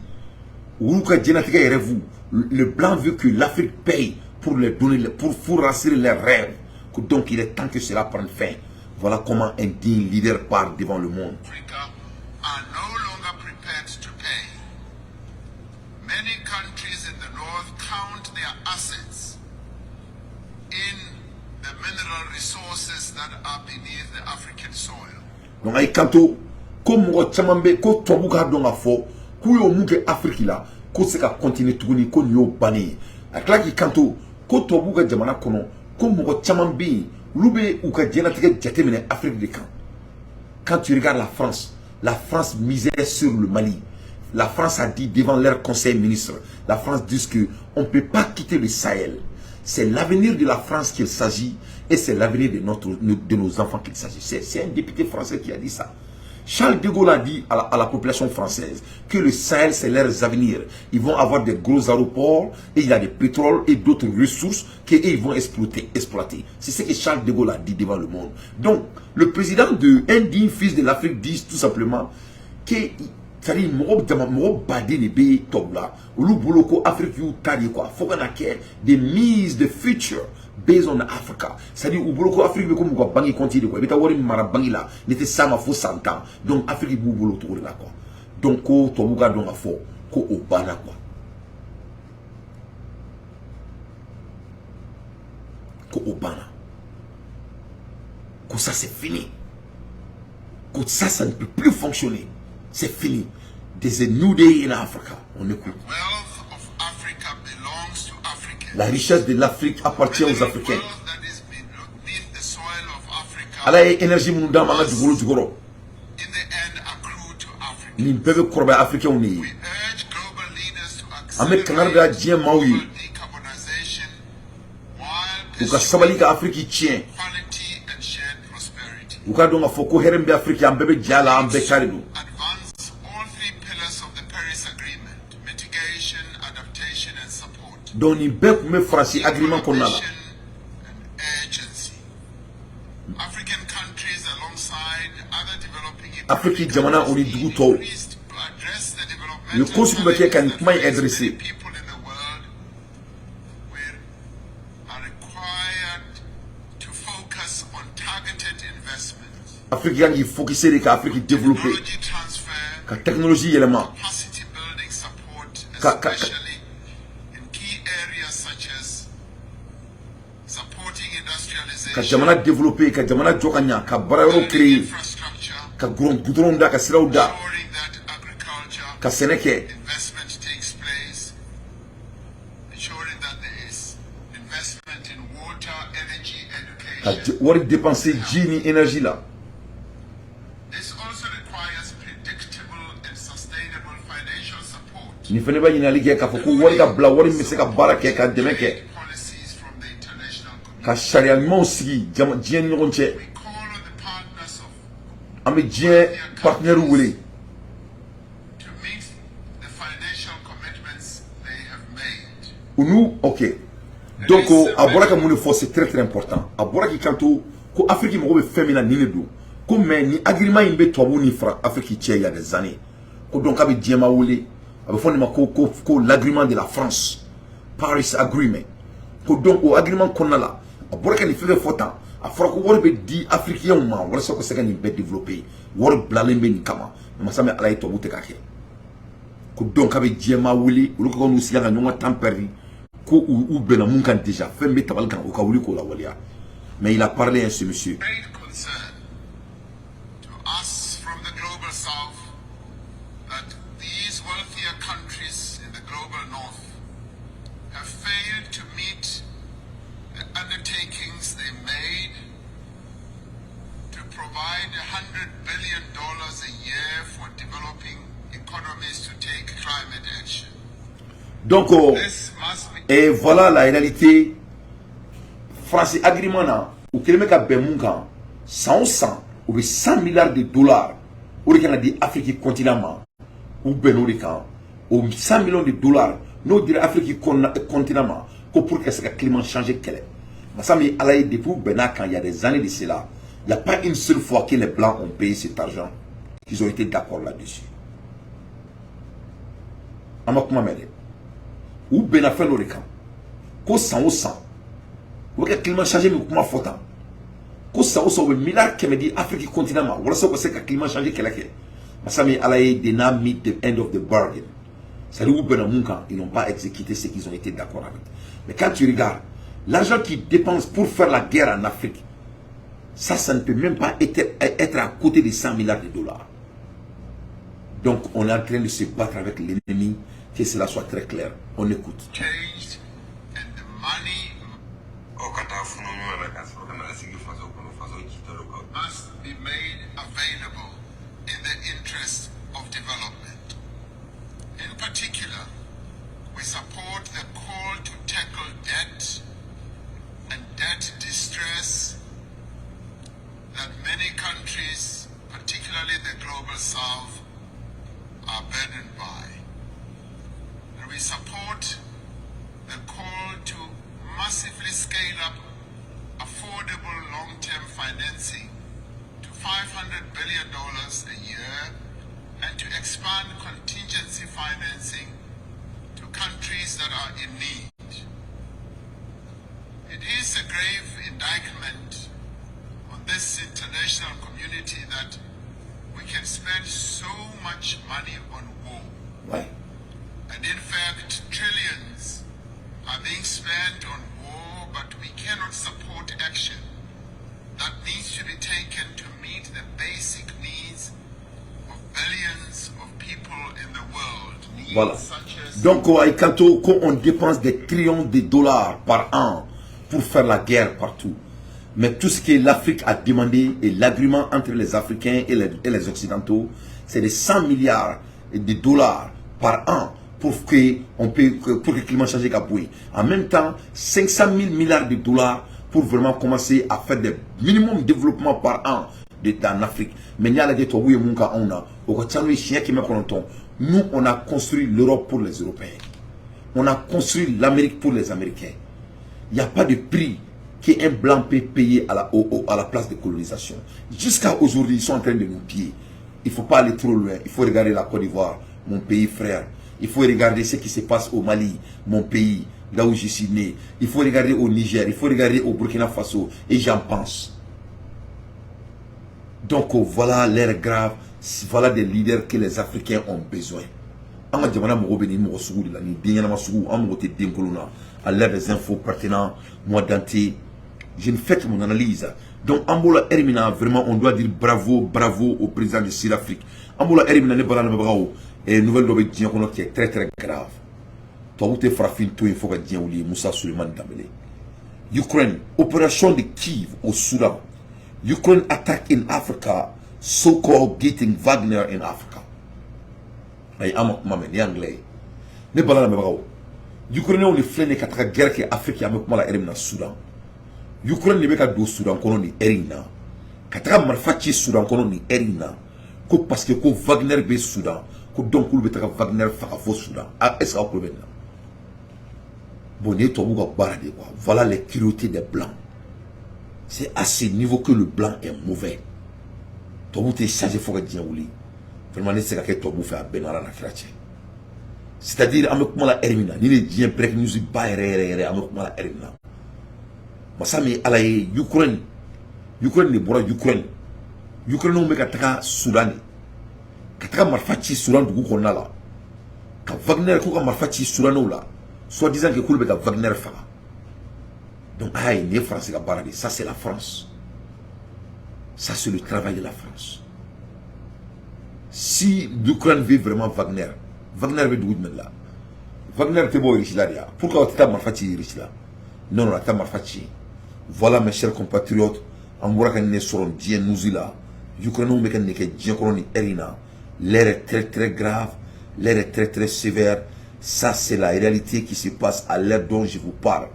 où que Jonathan est vous, le Blanc veut que l'Afrique paye pour les donner, pour rassurer leurs rêves. Donc il est temps que cela prenne fin. Voilà comment un digne leader part devant le monde. Africa are no longer prepared to pay. Many countries in the north count their assets in the mineral resources that are beneath the African soil. Donc ay kanto comme mo chamambe ko tobu ka donga fo ku yo muke Afrique la ko se ka continuer tuguni ko nyo bani akla ki kanto ko tobu ka jamana kono ko mo chamambe lube ou ka jenatique jatemene Afrique de camp. Quand tu regardes la France misait sur le Mali. La France a dit devant leur conseil ministre, la France dit que on ne peut pas quitter le Sahel. C'est l'avenir de la France qu'il s'agit et c'est l'avenir de nos enfants qu'il s'agit. C'est un député français qui a dit ça. Charles de Gaulle a dit à la population française que le Sahel, c'est leurs avenirs. Ils vont avoir des gros aéroports et il y a des pétroles et d'autres ressources qu'ils vont exploiter. C'est ce que Charles de Gaulle a dit devant le monde. Donc, le président un digne fils de l'Afrique dit tout simplement que c'est-à-dire mo badi ne be tobla ulu boloko Afrique yu tadi quoi faut qu'on ait des mises de future based on Africa. C'est-à-dire u boloko Afrique be comme quoi bangi continue quoi beta wori mara bangi la n'était ça ma faux 100 ans. Donc Afrique bu bolo to là quoi. Donc ko tobuga donc fo ko obana quoi. Ko obana. Que ça c'est fini. Que ça ne peut plus fonctionner. C'est fini. There's a new day in Africa. On écoute. Wealth of Africa belongs to Africans. La richesse de l'Afrique appartient aux Africains. Wealth that is beneath the soil of Africa, Ala ye énergie mun da manga dugolo dugoro. in the end accrue to Africa. Ni bebe korba africain ni. We urge global leaders to Ame kanara da accelerate dien mawi. global decarbonization while Uka sabali ka Afrique tien. equality and shared prosperity. Uka donga foko herembe Afrique am bebe jala am be karido. Advance all three pillars of the Paris Agreement: mitigation, adaptation, and support. Donc ni be kume franci agreement konna la. Coordination and urgency. African countries alongside other developing Afrique jamana oni dugu to. increased to address the Le developmental consul beke kan challenges kuma that face adresser. many people in the world are required to focus on targeted investments, Afrique yangi focuser ka Afrique développer. technology transfer, Ka technologie élément. capacity building support, Ka- especially in key areas such as supporting industrialization, ka jamana développer, ka jamana jokanya, ka barayoro créer, infrastructure, ka goudron da, ka siraw da, ensuring that agriculture ka sɛnɛkɛ, investment takes place, ensuring that there is investment in water, energy, ka education. wari dépenser ji ni énergie la. This also requires predictable and sustainable financial support. Ni fɛnɛ b'a ɲinali kɛ k'a fɔ ko wari ka bila, wari min bɛ se ka baara kɛ, ka dɛmɛ kɛ, Policies from the international community. ka sariya ɲumanw sigi diɲɛ ni ɲɔgɔn cɛ. We call on the partners of An bɛ diɲɛ partenaire wele to meet the financial commitments they have made. u n'u ok. Donc a bɔra ka mun de fɔ c'est très important. A bɔra k'i kanto ko Afrique mago bɛ fɛn min na nin de don. Ko mais ni agreement in bɛ tubabu ni Afrique cɛ il y a des années. Ko donc a bɛ diɲɛma wele a bɛ fɔ nin ma ko l'agreement de la France, Paris Agreement. Ko donc o agreement kɔnɔna la a bɔra ka nin fɛn fɛn fɔ tan a fɔra ko wari bɛ di africains ma walasa ka se ka nin bɛɛ développer. Wari bilalen bɛ nin kama masa min Ala ye tubabu tɛ ka kɛ. Ko donc a bɛ diɲɛma wele olu ka n'u sigi ka ɲɔgɔn temps perdu. Ko u bɛnna mun kan déjà fɛn bɛ tabali kan u ka wuli k'o lawaleya. Mais il a parlé ainsi monsieur. Great concern to us from the global south that these wealthier countries in the global north have failed to meet the undertakings they made to provide $100 billion a year for developing economies to take climate action. Donc This must be et voilà la réalité. France agreement na ou keleme ka bɛn mun kan 100 ou 100 milliards de dollars o de kan ka di Afrique continent ma ou bɛn o de kan o 100 millions de dollars n'o dira Afrique continent ma ko pour que se ka climat changer kɛlɛ masa min Ala ye depuis bɛn'a kan il y a des années de cela il n'y a pas une seule fois que les blancs ont payé cet argent qu'ils ont été d'accord là-dessus. An ma kuma mɛn dɛ ou bɛnna fɛn dɔ de kan ko san o san o bɛ ka climat changer min kuma fɔ tan ko san o san o bɛ miliyari 100 di Afrique continent ma walasa u ka se ka climat changer kɛlɛ kɛ masa min Ala ye they now meet the end of the bargain. C'est-à-dire u bɛnna mun kan ils n'ont pas exécuté ce qu'ils ont été d'accord avec. Mais quand tu regardes l'argent qu'ils dépensent pour faire la guerre en Afrique, ça ne peut même pas être à côté de 100 milliards de dollars. Donc on est en train de se battre avec l'ennemi, que cela soit très clair. On écoute. changed and the money must be made available in the interest of development. In particular, we support the call to tackle debt and debt distress that many countries, particularly the global south, are burdened by. And we support the call to massively scale up affordable long-term financing to $500 billion a year and to expand contingency financing to countries that are in need. It is a grave indictment on this international community that we can spend so much money on war. Ouais. And in fact, trillions are being spent on war, but we cannot support action that needs to be taken to meet the basic needs of billions of people in the world. Needs Voilà. such as Donc, quand on dépense des trillions de dollars par an pour faire la guerre partout, mais tout ce que l'Afrique a demandé et l'agrément entre les Africains et les Occidentaux, c'est de 100 milliards de dollars par an pour que le climat change Kaboué. En même temps, 500 000 milliards de dollars pour vraiment commencer à faire des minimum développement par an en Afrique. Mais nous, on a construit l'Europe pour les Européens. On a construit l'Amérique pour les Américains. Il n'y a pas de prix qu'un blanc peut payer à la place de colonisation. Jusqu'à aujourd'hui, ils sont en train de nous piller. Il ne faut pas aller trop loin. Il faut regarder la Côte d'Ivoire, mon pays frère. Il faut regarder ce qui se passe au Mali, mon pays, là où je suis né. Il faut regarder au Niger, il faut regarder au Burkina Faso. Et j'en pense. Donc voilà l'air grave. Voilà des leaders que les Africains ont besoin. On a l'air des infos pertinentes, moi d'anté, Je ne fais mon analyse. Donc, Ambola Hermina, vraiment, on doit dire bravo, bravo au président de Sud-Afrique. Ambola Hermina, et nouvelle nouvelle qui est très très grave. Toi, tu es frappé, il faut que Dieu oublie Moussa Suleiman Dambélé. Ukraine, opération de Kiev au Soudan. Ukraine attack in Africa, so-called getting Wagner in Africa. Ay amak mamen, ni anglais. Ne balana me bravo. Ukraine on est flené katra guerre qui Afrique ya me kuma la Hermina Soudan. Ukraine ne be ka do Soudan kono ni Hermina. Katra marfachi Soudan kono ni Hermina. Ko parce que ko Wagner be Soudan, ko donc ko be ta Wagner fa fo Soudan. Ah est-ce que vous pouvez bon, voilà les cruautés des blancs. C'est à ce niveau que le blanc est mauvais. C'est-à-dire, Ukraine ne bora Ukraine. Ukraine on ka Soudan. Ka marfachi Soudan du konala. Ka Wagner ko ka marfachi Soudan là. Soit disant que Koulbeka Wagner Fara. Donc, les Français, ça c'est la France. Ça c'est le travail de la France. Si l'Ukraine veut vraiment Wagner, Wagner veut d'où là. Wagner est beau riche là. Pourquoi tu as marfati riche là? Non, non, tu as marfati. Voilà mes chers compatriotes, en Bourakan seront bien nous là. L'Ukraine nous met que Diakroni Erina. L'air est très très grave, l'air est très très sévère. Ça, c'est la réalité qui se passe à l'heure dont je vous parle.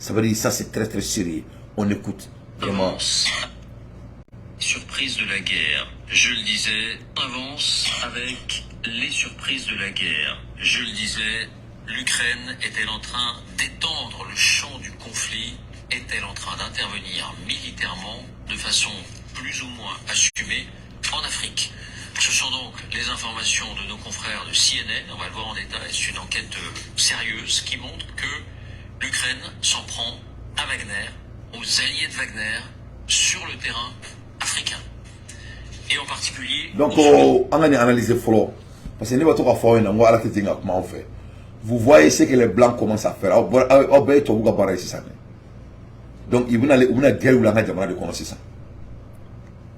Ça veut dire ça, c'est très très sérieux. On écoute. Vraiment. Surprise de la guerre. Je le disais, avance avec les surprises de la guerre. Je le disais, l'Ukraine est-elle en train d'étendre le champ du conflit? Est-elle en train d'intervenir militairement de façon plus ou moins assumée en Afrique? Ce sont donc les informations de nos confrères de CNN, on va le voir en détail, c'est une enquête sérieuse qui montre que l'Ukraine s'en prend à Wagner, aux alliés de Wagner, sur le terrain africain. Et en particulier... Donc, on va analyser follow. Parce que nous allons faire une comment on fait. Vous voyez ce que les Blancs commencent à faire. Donc, ils vont aller où la guerre ou la guerre de commencer ça.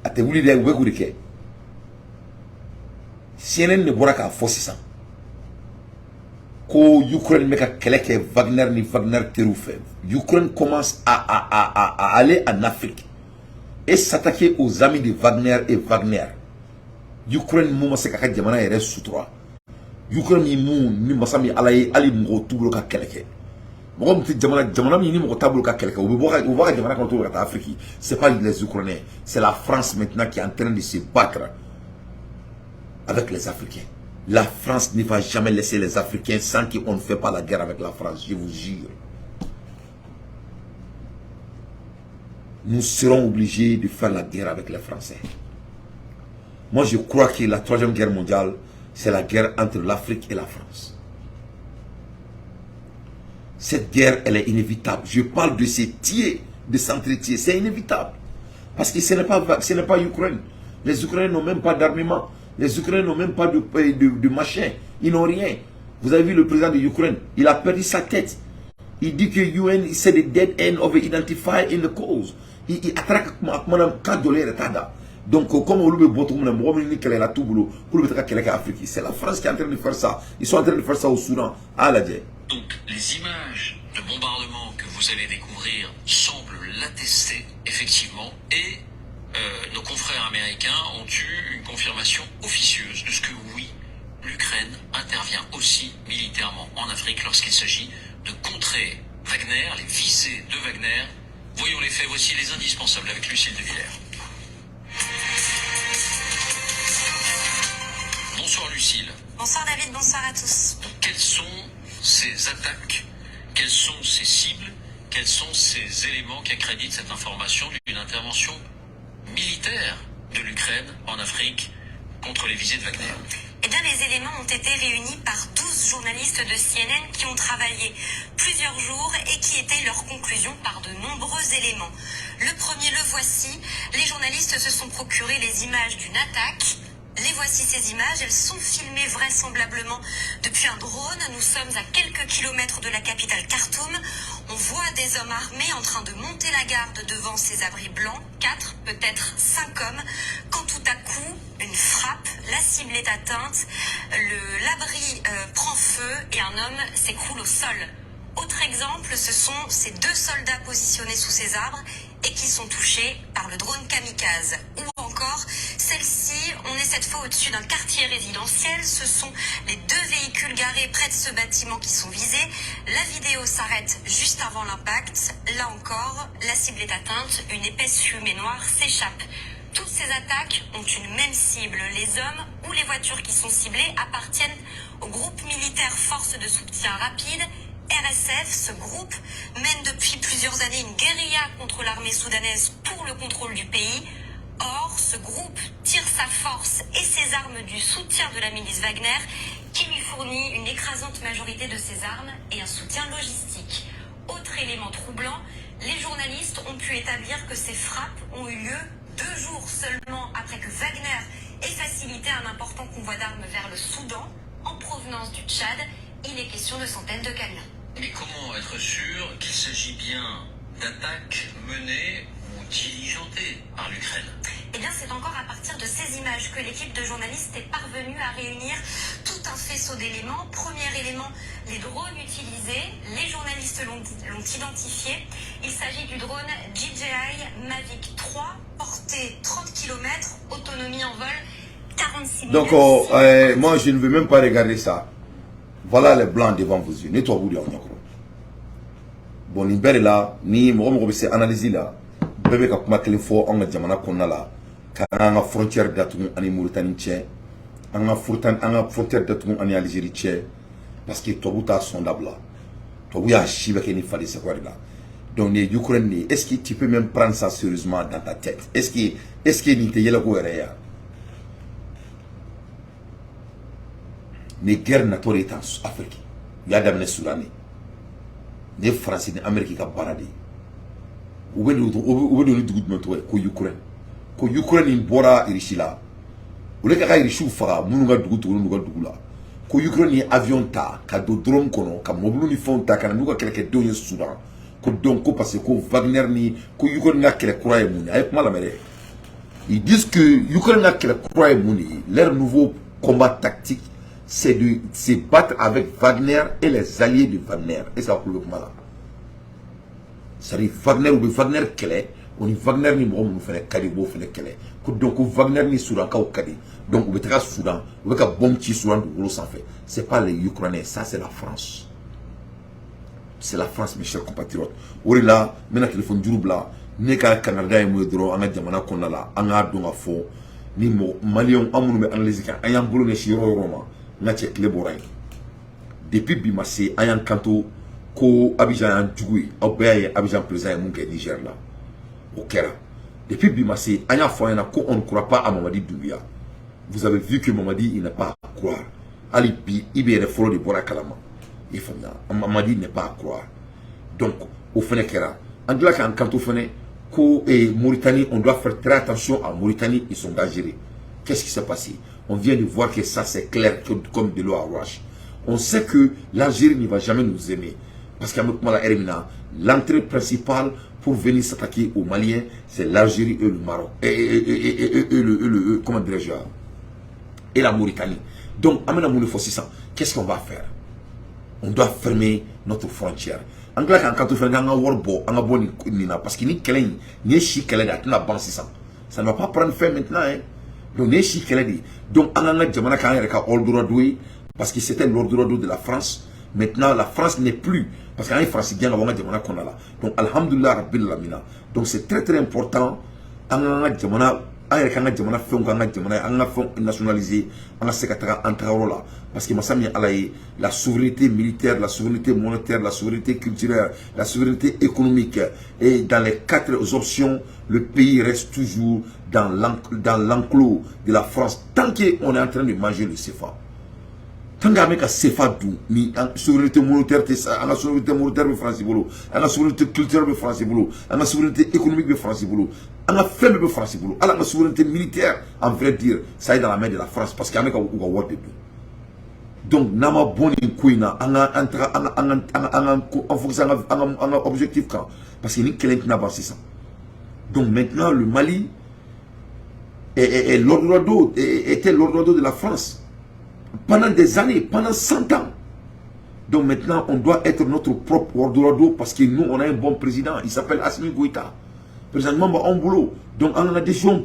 À te vouloir dire où est-ce que CNN ne pourra qu'à forcer ça. Quand l'Ukraine met quelqu'un Wagner ni Wagner terroufait. L'Ukraine commence à aller en Afrique et s'attaquer aux amis de Wagner et Wagner. L'Ukraine moment c'est qu'à Diamana et reste sous trois. L'Ukraine ni masami alaye ali mgo tout ka quelqu'un. Moi petit Diamana ni mgo tablo ka quelqu'un. On voit Diamana quand on est en Afrique. C'est pas les Ukrainiens, c'est la France maintenant qui est en train de se battre avec les Africains. La France ne va jamais laisser les Africains sans qu'on ne fait pas la guerre avec la France, je vous jure. Nous serons obligés de faire la guerre avec les Français. Moi, je crois que la troisième guerre mondiale, c'est la guerre entre l'Afrique et la France. Cette guerre, elle est inévitable. Je parle de ces tiers, de s'entretiens, c'est inévitable. Parce que ce n'est pas l'Ukraine. Les Ukrainiens n'ont même pas d'armement. Les Ukrainiens n'ont même pas de machin. Ils n'ont rien. Vous avez vu le président de l'Ukraine. Il a perdu sa tête. Il dit que UN, c'est the dead end of identify in the cause. Il attraque madame $4 donc, comme on le c'est la France qui est en train de faire ça. Ils sont en train de faire ça au Soudan. À la guerre. Donc, les images de bombardement que vous allez découvrir semblent l'attester, effectivement. Et nos confrères américains ont eu une confirmation officieuse de ce que oui, l'Ukraine intervient aussi militairement en Afrique lorsqu'il s'agit de contrer Wagner, les visées de Wagner. Voyons les faits, voici les indispensables avec Lucille de Villers. Bonsoir Lucille. Bonsoir David, bonsoir à tous. Donc, quelles sont ces attaques? Quelles sont ces cibles? Quels sont ces éléments qui accréditent cette information d'une intervention militaire de l'Ukraine en Afrique contre les visées de Wagner? Eh bien, les éléments ont été réunis par 12 journalistes de CNN qui ont travaillé plusieurs jours et qui étaient leurs conclusions par de nombreux éléments. Le premier, le voici. Les journalistes se sont procurés les images d'une attaque Les voici ces images, elles sont filmées vraisemblablement depuis un drone. Nous sommes à quelques kilomètres de la capitale Khartoum. On voit des hommes armés en train de monter la garde devant ces abris blancs, 4, peut-être 5 hommes, quand tout à coup, une frappe, la cible est atteinte, l'abri prend feu et un homme s'écroule au sol. Autre exemple, ce sont ces 2 soldats positionnés sous ces arbres et qui sont touchés par le drone kamikaze. Ou encore, celle-ci, on est cette fois au-dessus d'un quartier résidentiel. Ce sont les 2 véhicules garés près de ce bâtiment qui sont visés. La vidéo s'arrête juste avant l'impact. Là encore, la cible est atteinte, une épaisse fumée noire s'échappe. Toutes ces attaques ont une même cible. Les hommes ou les voitures qui sont ciblées appartiennent au groupe militaire Force de soutien rapide, RSF. Ce groupe mène depuis plusieurs années une guérilla contre l'armée soudanaise pour le contrôle du pays. Or, ce groupe tire sa force et ses armes du soutien de la milice Wagner, qui lui fournit une écrasante majorité de ses armes et un soutien logistique. Autre élément troublant, les journalistes ont pu établir que ces frappes ont eu lieu 2 jours seulement après que Wagner ait facilité un important convoi d'armes vers le Soudan, en provenance du Tchad. Il est question de centaines de camions. Mais comment être sûr qu'il s'agit bien d'attaques menées ou diligentées par l'Ukraine? Eh bien, c'est encore à partir de ces images que l'équipe de journalistes est parvenue à réunir tout un faisceau d'éléments. Premier élément, les drones utilisés. Les journalistes l'ont identifié. Il s'agit du drone DJI Mavic 3, portée 30 km, autonomie en vol 46 minutes. Donc, moi, je ne veux même pas regarder ça. Voilà les blancs devant vos yeux. Nettoie-vous de bon, l'ibère là, ni moi, je vais analyser là. Bébé, quand ma téléphone, on a jamana konna là. Quand on a frontière d'Atoum, en Mauritanie, on a frontière d'Atoum, en Algérie, parce que toi, tu as sondable là. Toi, tu as chivé qu'il fallait se voir là. Donc, les Ukrainiens, est-ce que tu peux même prendre ça sérieusement dans ta tête? Est-ce que tu es là où est les guerres naturelles en Afrique, il y a des Soudanais, les Français, les Américains qui ont baradé. Où est le document que Ukraine est bora irishila. Où est le irishu fara, munuga dugutu, munuga dugula. Que Ukraine est avion ta, kado drone kono, ka mobile ni fonta, ka nuga keleke donye Soudan. Que donc parce que Wagner ni, que Ukraine n'a qu'elle croit mouni. Avec moi la mère. Ils disent que Ukraine n'a qu'elle croit mouni. Leur nouveau combat tactique, c'est de se battre avec Wagner et les alliés de Wagner. Et ça va pour le moment là. C'est-à-dire Wagner ou Wagner kele, on dit Wagner ni bon fait kali bo fait kele. Donc Wagner ni Soudan ka kali. Donc on va Soudan, on va bombe qui Soudan de gros sans fait. C'est pas les Ukrainiens, ça c'est la France. C'est la France mes chers compatriotes. Ori là, maintenant téléphone durubla, ne ka Canada et Moedro anga jamana konna la, anga donga fo ni mo Malion amunu me analyse ka ayam bolo ne shiro Roma. Depuis Bimassé, Ayan Kanto, Ko Abidjan Djougui, Aubé Abidjan Président et Mouké Niger là. Au Kera. Depuis Bimassé, Ayan Foyana, Ko on ne croit pas à Mamadi Doumbia. Vous avez vu que Mamadi il n'est pas à croire. Alibi, il est follow de Bora Kalama. Il faut Mamadi n'est pas à croire. Donc, au Fenekera, Andla Kan Kanto Fene, Ko et Mauritanie, on doit faire très attention à Mauritanie, ils sont dangereux. Qu'est-ce qui s'est passé? On vient de voir que ça c'est clair comme de l'eau à roche. On sait que l'Algérie ne va jamais nous aimer. Parce qu'avec moi, l'entrée principale pour venir s'attaquer aux Maliens, c'est l'Algérie et le Maroc. Comment dirais-je? Et la Mauritanie. Donc, amena moule fossissant. Qu'est-ce qu'on va faire? On doit fermer notre frontière. Anglais quand on fait un warbo, un bon nina, parce qu'il n'y a qu'un ni chic qu'elle a la banque ça. Ça ne va pas prendre fin maintenant, hein. Donc, donc, parce que c'était l'ordre de la France. Maintenant, la France n'est plus. Parce qu'il y a un Francien qu'on a là. Donc, Alhamdulillah, Rabbil Lamina. Donc, c'est très très important. Nationalisé, parce que la souveraineté militaire, la souveraineté monétaire, la souveraineté culturelle, la souveraineté économique. Et dans les 4 options, le pays reste toujours dans l'enclos de la France tant qu'on est en train de manger le CFA. tant que ka sefa du ni souveraineté monétaire te sa la souveraineté monétaire be France bolo la souveraineté culturelle be France bolo la souveraineté économique be France bolo la femme be France bolo la souveraineté militaire en vrai dire ça est dans la main de la France parce qu'il y a ou ka wote donc nama boni kuina en fonction de objectif quand parce que ni quelqu'un n'a pas ça donc maintenant le Mali est l'Eldorado était l'Eldorado de la France pendant des années, pendant 100 ans. Donc maintenant, on doit être notre propre Eldorado parce que nous, on a un bon président. Il s'appelle Assimi Goïta. Présentement, on boulot. Donc on a des gens,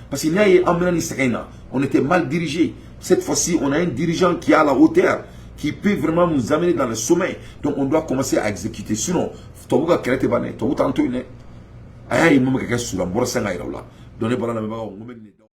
parce qu'il y a un on était mal dirigé. Cette fois-ci, on a un dirigeant qui est à la hauteur, qui peut vraiment nous amener dans le sommet. Donc on doit commencer à exécuter. Sinon, Tobuka Kerete Bane, Tobuka Antoine, Aïe, Moumaka Sula, Borsa Naira, donnez pas la même